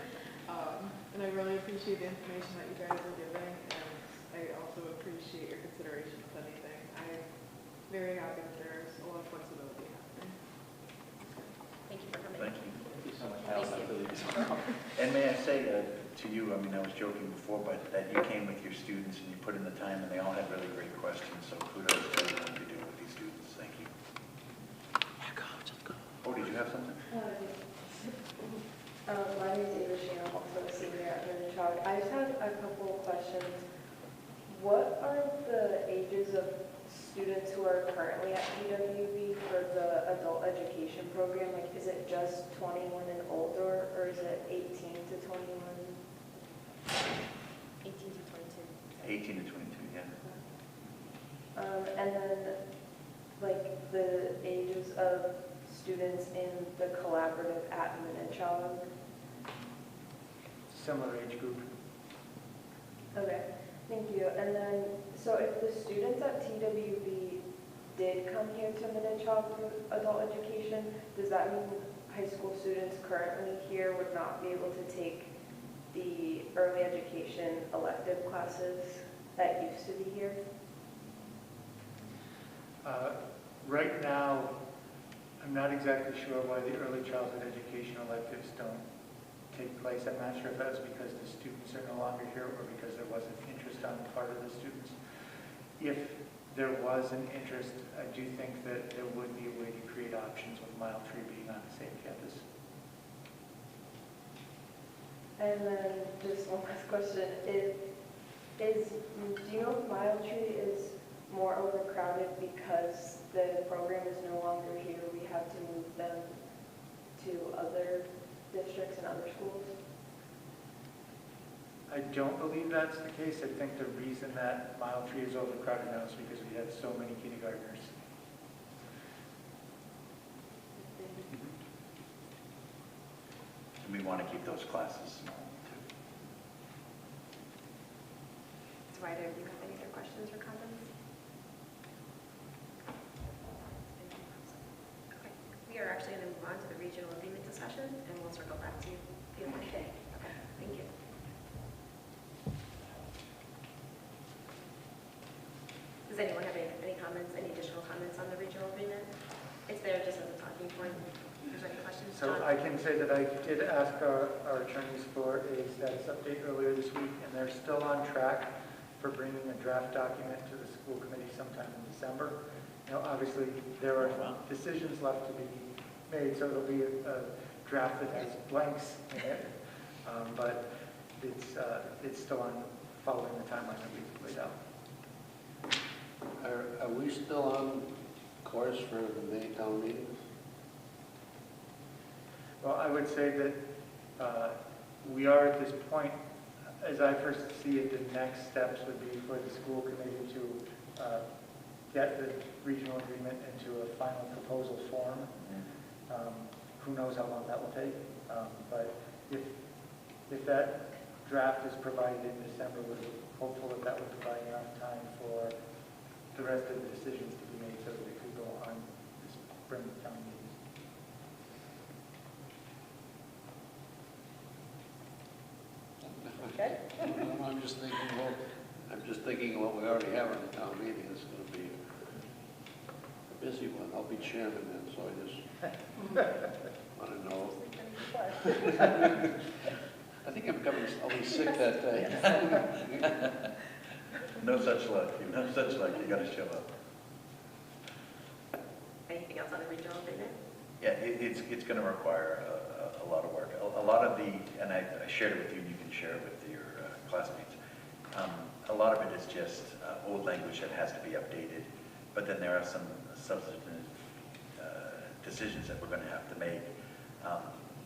And I really appreciate the information that you guys are giving, and I also appreciate your consideration with anything. I'm very happy that there's a lot of flexibility happening. Thank you for coming. Thank you. Thank you so much. Thank I also you. believe And may I say to you, I mean, I was joking before, but that you came with your students and you put in the time and they all had really great questions, so kudos to everything you do with these students. Thank you. Oh, did you have something? My name is Ava Shane, I'm also a senior at Minnetonka. I just have a couple of questions. What are the ages of students who are currently at PWB for the adult education program? Like, is it just 21 and older, or is it 18 to 21? 18 to 22. 18 to 22, yeah. And then, like, the ages of students in the collaborative at Minnetonka? Similar age group. Okay, thank you. And then, so if the students at TWB did come here to Minnetonka for adult education, does that mean high school students currently here would not be able to take the early education elective classes that used to be here? Right now, I'm not exactly sure why the early childhood education electives don't take place. I'm not sure if that's because the students are no longer here or because there wasn't interest on the part of the students. If there was an interest, I do think that there would be a way to create options with Mile Tree being on the same campus. And then just one last question, do you know if Mile Tree is more overcrowded because the program is no longer here? We have to move them to other districts and other schools? I don't believe that's the case. I think the reason that Mile Tree is overcrowded now is because we have so many kindergartners. And we want to keep those classes small, too. So either of you have any other questions or comments? Okay, we are actually going to move on to the regional agreement discussion, and we'll circle back to you. Okay, thank you. Does anyone have any comments, any additional comments on the regional agreement? It's there just as a talking point. If there's any questions, So John? I can say that I did ask our attorneys for a status update earlier this week, and they're still on track for bringing a draft document to the school committee sometime in December. Now, obviously, there are decisions left to be made, so it'll be a draft that has blanks in it, but it's still on following the timeline that we've laid out. Are we still on course for the May town meetings? Well, I would say that we are at this point. As I first see it, the next steps would be for the school committee to get the regional agreement into a final proposal form. Who knows how long that will take, but if that draft is provided in December, we're hopeful that that would provide enough time for the rest of the decisions to be made so that it could go on the spring town meetings. Okay. I'm just thinking, well, we already have a town meeting. It's going to be a busy one. I'll be chairman then, so I just want to know. I think I'll be sick that day. No such luck. No such luck. You got to show up. Anything else on the regional agreement? Yeah, it's going to require a lot of work. A lot of the, and I shared it with you, and you can share it with your classmates. A lot of it is just old language that has to be updated, but then there are some substantive decisions that we're going to have to make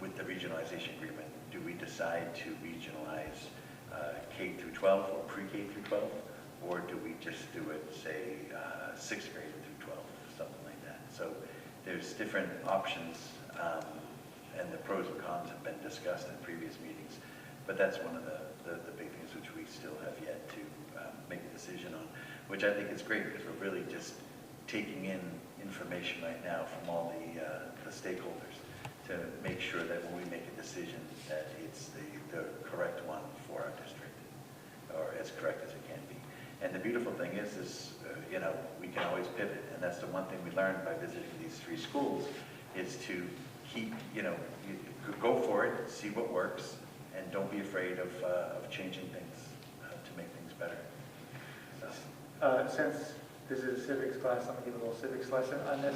with the regionalization agreement. Do we decide to regionalize K through 12 or pre-K through 12, or do we just do it, say, 6th grade through 12, something like that? So there's different options, and the pros and cons have been discussed in previous meetings, but that's one of the big things which we still have yet to make a decision on, which I think is great because we're really just taking in information right now from all the stakeholders to make sure that when we make a decision that it's the correct one for our district, or as correct as it can be. And the beautiful thing is we can always pivot, and that's the one thing we learned by visiting these 3 schools, is to keep, you go for it, see what works, and don't be afraid of changing things to make things better. So. Since this is a civics class, I'm going to give a little civics lesson on this.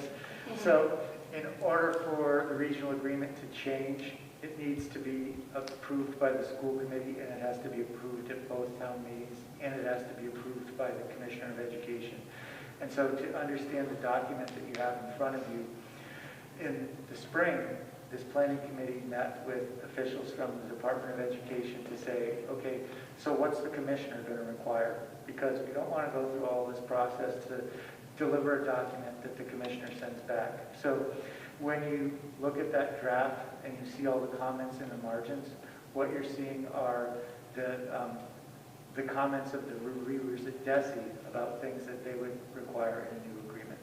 So in order for the regional agreement to change, it needs to be approved by the school committee, and it has to be approved at both town meetings, and it has to be approved by the Commissioner of Education. And so to understand the document that you have in front of you, in the spring, this planning committee met with officials from the Department of Education to say, okay, so what's the commissioner going to require? Because we don't want to go through all this process to deliver a document that the commissioner sends back. So when you look at that draft and you see all the comments in the margins, what you're seeing are the comments of the reviewers at DESE about things that they would require in a new agreement.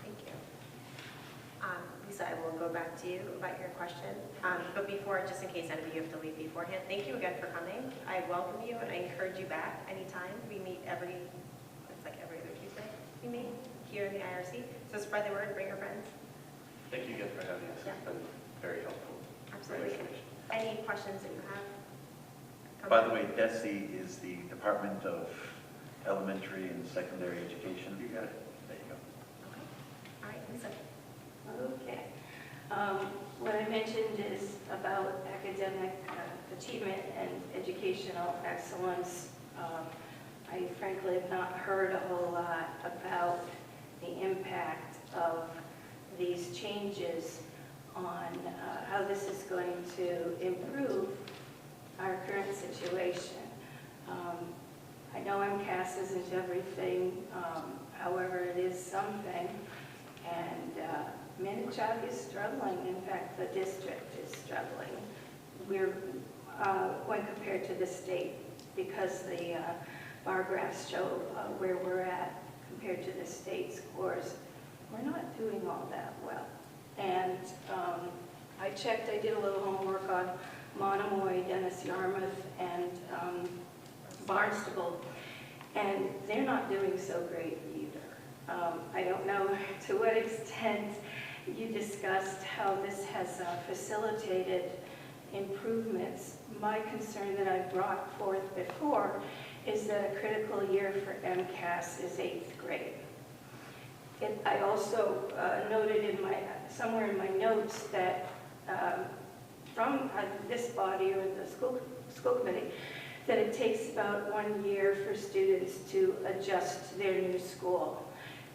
Thank you. Lisa, I will go back up to you about your question. But before, just in case any of you have to leave beforehand, thank you again for coming. I welcome you and I encourage you back anytime. We meet every other Tuesday. We meet here in the IRC. So spread the word, bring your friends. Thank you again for having us. Yeah. It's been very helpful. Absolutely. Great information. Any questions that you have? By the way, DESE is the Department of Elementary and Secondary Education. You got it. There you go. Okay. All right, Lisa. Okay. What I mentioned is about academic achievement and educational excellence. I frankly have not heard a whole lot about the impact of these changes on how this is going to improve our current situation. I know MCAS isn't everything, however, it is something, and Manitowoc is struggling. In fact, the district is struggling. We're, when compared to the state, because the bar graphs show where we're at compared to the state scores, we're not doing all that well. And I checked, I did a little homework on Monomoy, Dennis Yarmouth, and Barnstable, and they're not doing so great either. I don't know to what extent you discussed how this has facilitated improvements. My concern that I've brought forth before is that a critical year for MCAS is 8th grade. I also noted in somewhere in my notes that from this body or the school committee, that it takes about 1 year for students to adjust to their new school.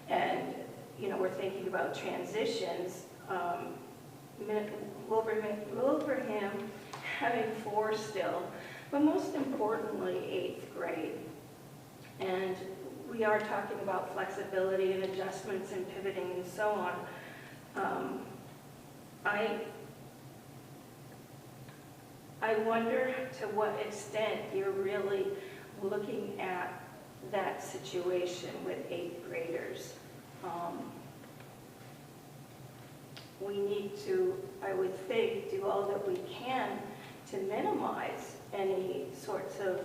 And, you know, we're thinking about transitions. Wilbraham having 4 still, but most importantly, 8th grade. And we are talking about flexibility and adjustments and pivoting and so on. I wonder to what extent you're really looking at that situation with 8th graders. We need to, I would think, do all that we can to minimize any sorts of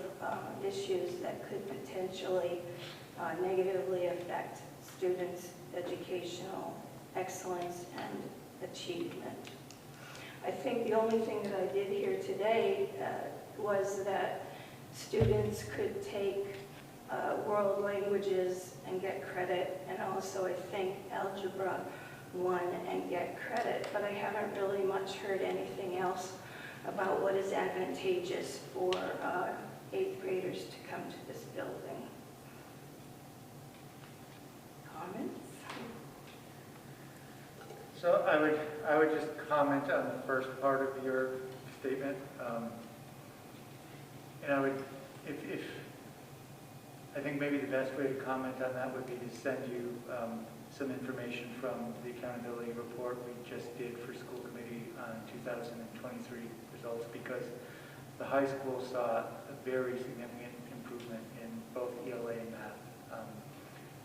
issues that could potentially negatively affect students' educational excellence and achievement. I think the only thing that I did hear today was that students could take world languages and get credit, and also I think Algebra 1 and get credit, but I haven't really much heard anything else about what is advantageous for 8th graders to come to this building. Comments? So I would just comment on the first part of your statement. And I would, I think maybe the best way to comment on that would be to send you some information from the accountability report we just did for school committee on 2023 results, because the high school saw a very significant improvement in both ELA and math,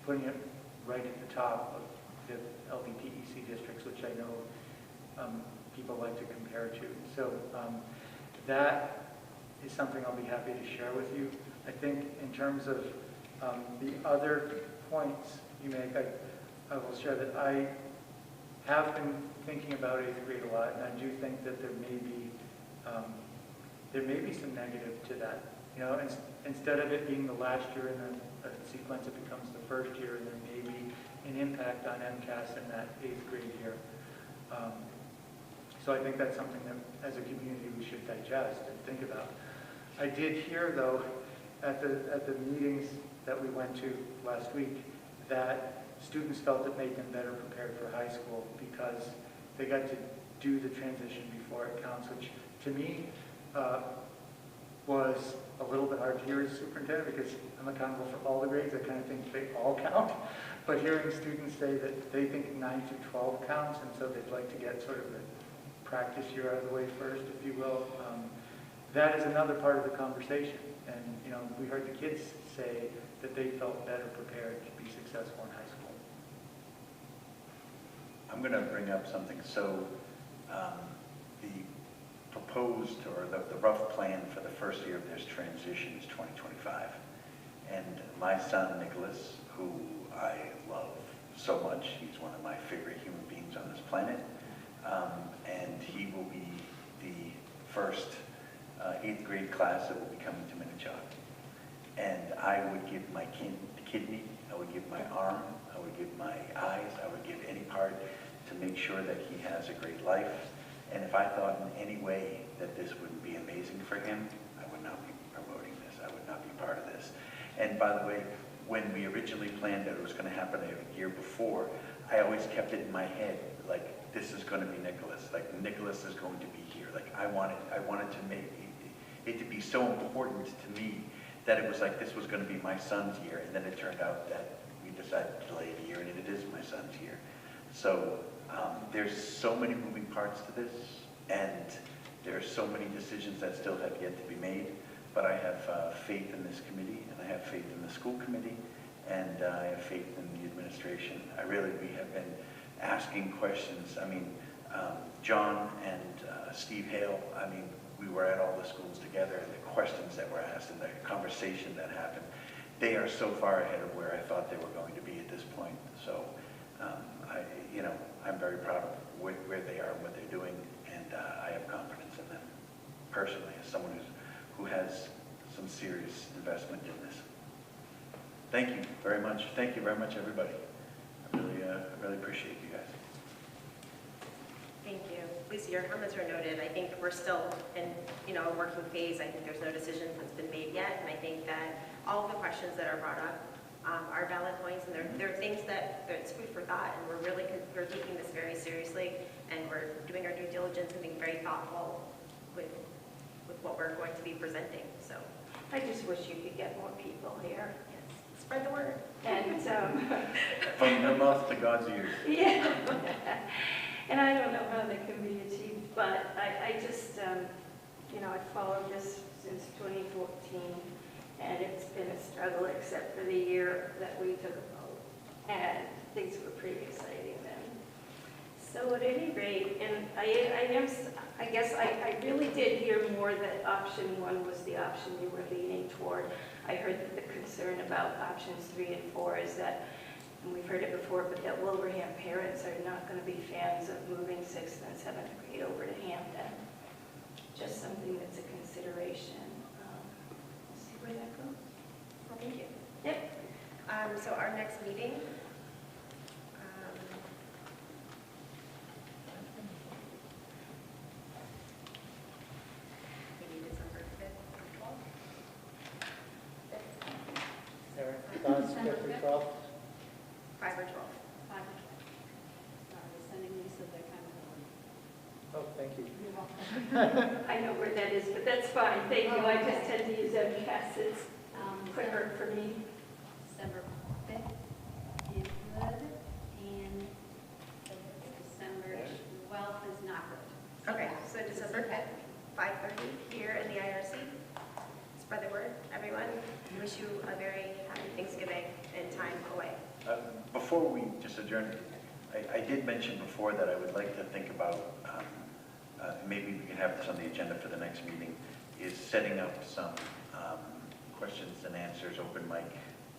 putting it right at the top of the LBPEC districts, which I know people like to compare to. So that is something I'll be happy to share with you. I think in terms of the other points you make, I will share that I have been thinking about 8th grade a lot, and I do think that there may be some negative to that. You know, instead of it being the last year in a sequence, it becomes the first year, and there may be an impact on MCAS in that 8th grade year. So I think that's something that, as a community, we should digest and think about. I did hear, though, at the meetings that we went to last week, that students felt it made them better prepared for high school because they got to do the transition before it counts, which to me was a little bit hard to hear as superintendent, because I'm accountable for all the grades. I kind of think they all count. But hearing students say that they think 9 through 12 counts, and so they'd like to get sort of the practice year out of the way first, if you will, that is another part of the conversation. And, you know, we heard the kids say that they felt better prepared to be successful in high school. I'm going to bring up something. So the proposed, or the rough plan for the first year of this transition is 2025. And my son, Nicholas, who I love so much, he's one of my favorite human beings on this planet, and he will be the first 8th grade class that will be coming to Minnetonka. And I would give my kidney, I would give my arm, I would give my eyes, I would give any part to make sure that he has a great life. And if I thought in any way that this wouldn't be amazing for him, I would not be promoting this. I would not be part of this. And by the way, when we originally planned that it was going to happen a year before, I always kept it in my head, like, this is going to be Nicholas. Like, Nicholas is going to be here. Like, I wanted to make it to be so important to me that it was like this was going to be my son's year. And then it turned out that we decided to delay it a year, and it is my son's year. So there's so many moving parts to this, and there are so many decisions that still have yet to be made. But I have faith in this committee, and I have faith in the school committee, and I have faith in the administration. We have been asking questions. I mean, John and Steve Hale, I mean, we were at all the schools together, and the questions that were asked and the conversation that happened, they are so far ahead of where I thought they were going to be at this point. So, I'm very proud of where they are and what they're doing, and I have confidence in them personally as someone who has some serious investment in this. Thank you very much. Thank you very much, everybody. I really appreciate you guys. Thank you. Lisa, your comments are noted. I think we're still in, a working phase. I think there's no decision that's been made yet, and I think that all of the questions that are brought up are valid points, and there are things that's food for thought, and we're taking this very seriously, and we're doing our due diligence and being very thoughtful with what we're going to be presenting. So I just wish you could get more people here. yes, spread the word. And From your mouth to God's ears. yeah. And I don't know how that can be achieved, but I just, I followed this since 2014, and it's been a struggle except for the year that we took a vote, and things were pretty exciting then. So at any rate, and I guess I really did hear more that option 1 was the option you were leaning toward. I heard that the concern about options 3 and 4 is that, and we've heard it before, but that Wilbraham parents are not going to be fans of moving 6th and 7th grade over to Hampton. Just something that's a consideration. We'll see where that goes. Well, thank you. Yep. So our next meeting, maybe December 5th or 12th? Sarah, thoughts, 5th or 12th? 5 or 12. Sorry, sending Lisa the kind of. Oh, thank you. I know where that is, but that's fine. Thank you. I just tend to use MCAS. It's quicker for me. December 5th is good, and December 12th is not good. Okay, so December 5th, 5:30 here in the IRC. Spread the word, everyone. Wish you a very happy Thanksgiving and time away. Before we just adjourn, I did mention before that I would like to think about, maybe we can have this on the agenda for the next meeting, is setting up some questions and answers, open mic,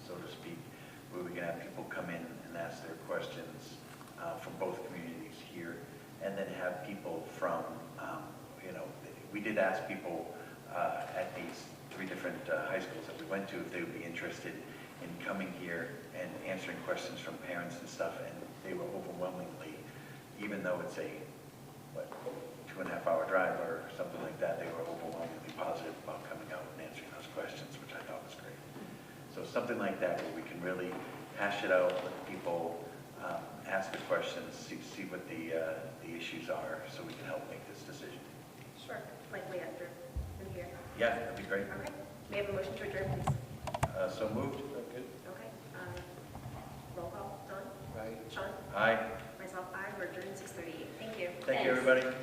so to speak, where we can have people come in and ask their questions from both communities here, and then have people from, we did ask people at these 3 different high schools that we went to if they would be interested in coming here and answering questions from parents and stuff, and they were overwhelmingly, even though it's a 2.5-hour drive or something like that, they were overwhelmingly positive about coming out and answering those questions, which I thought was great. So something like that where we can really hash it out with people, ask the questions, see what the issues are, so we can help make this decision. Sure, likely after in here. Yeah, that'd be great. Okay, may I have a motion to adjourn, please? So moved. Okay, roll call, Don? Right. Sean? Aye. Myself, aye. We're adjourned 6:38. Thank you. Thank you, Thanks. everybody.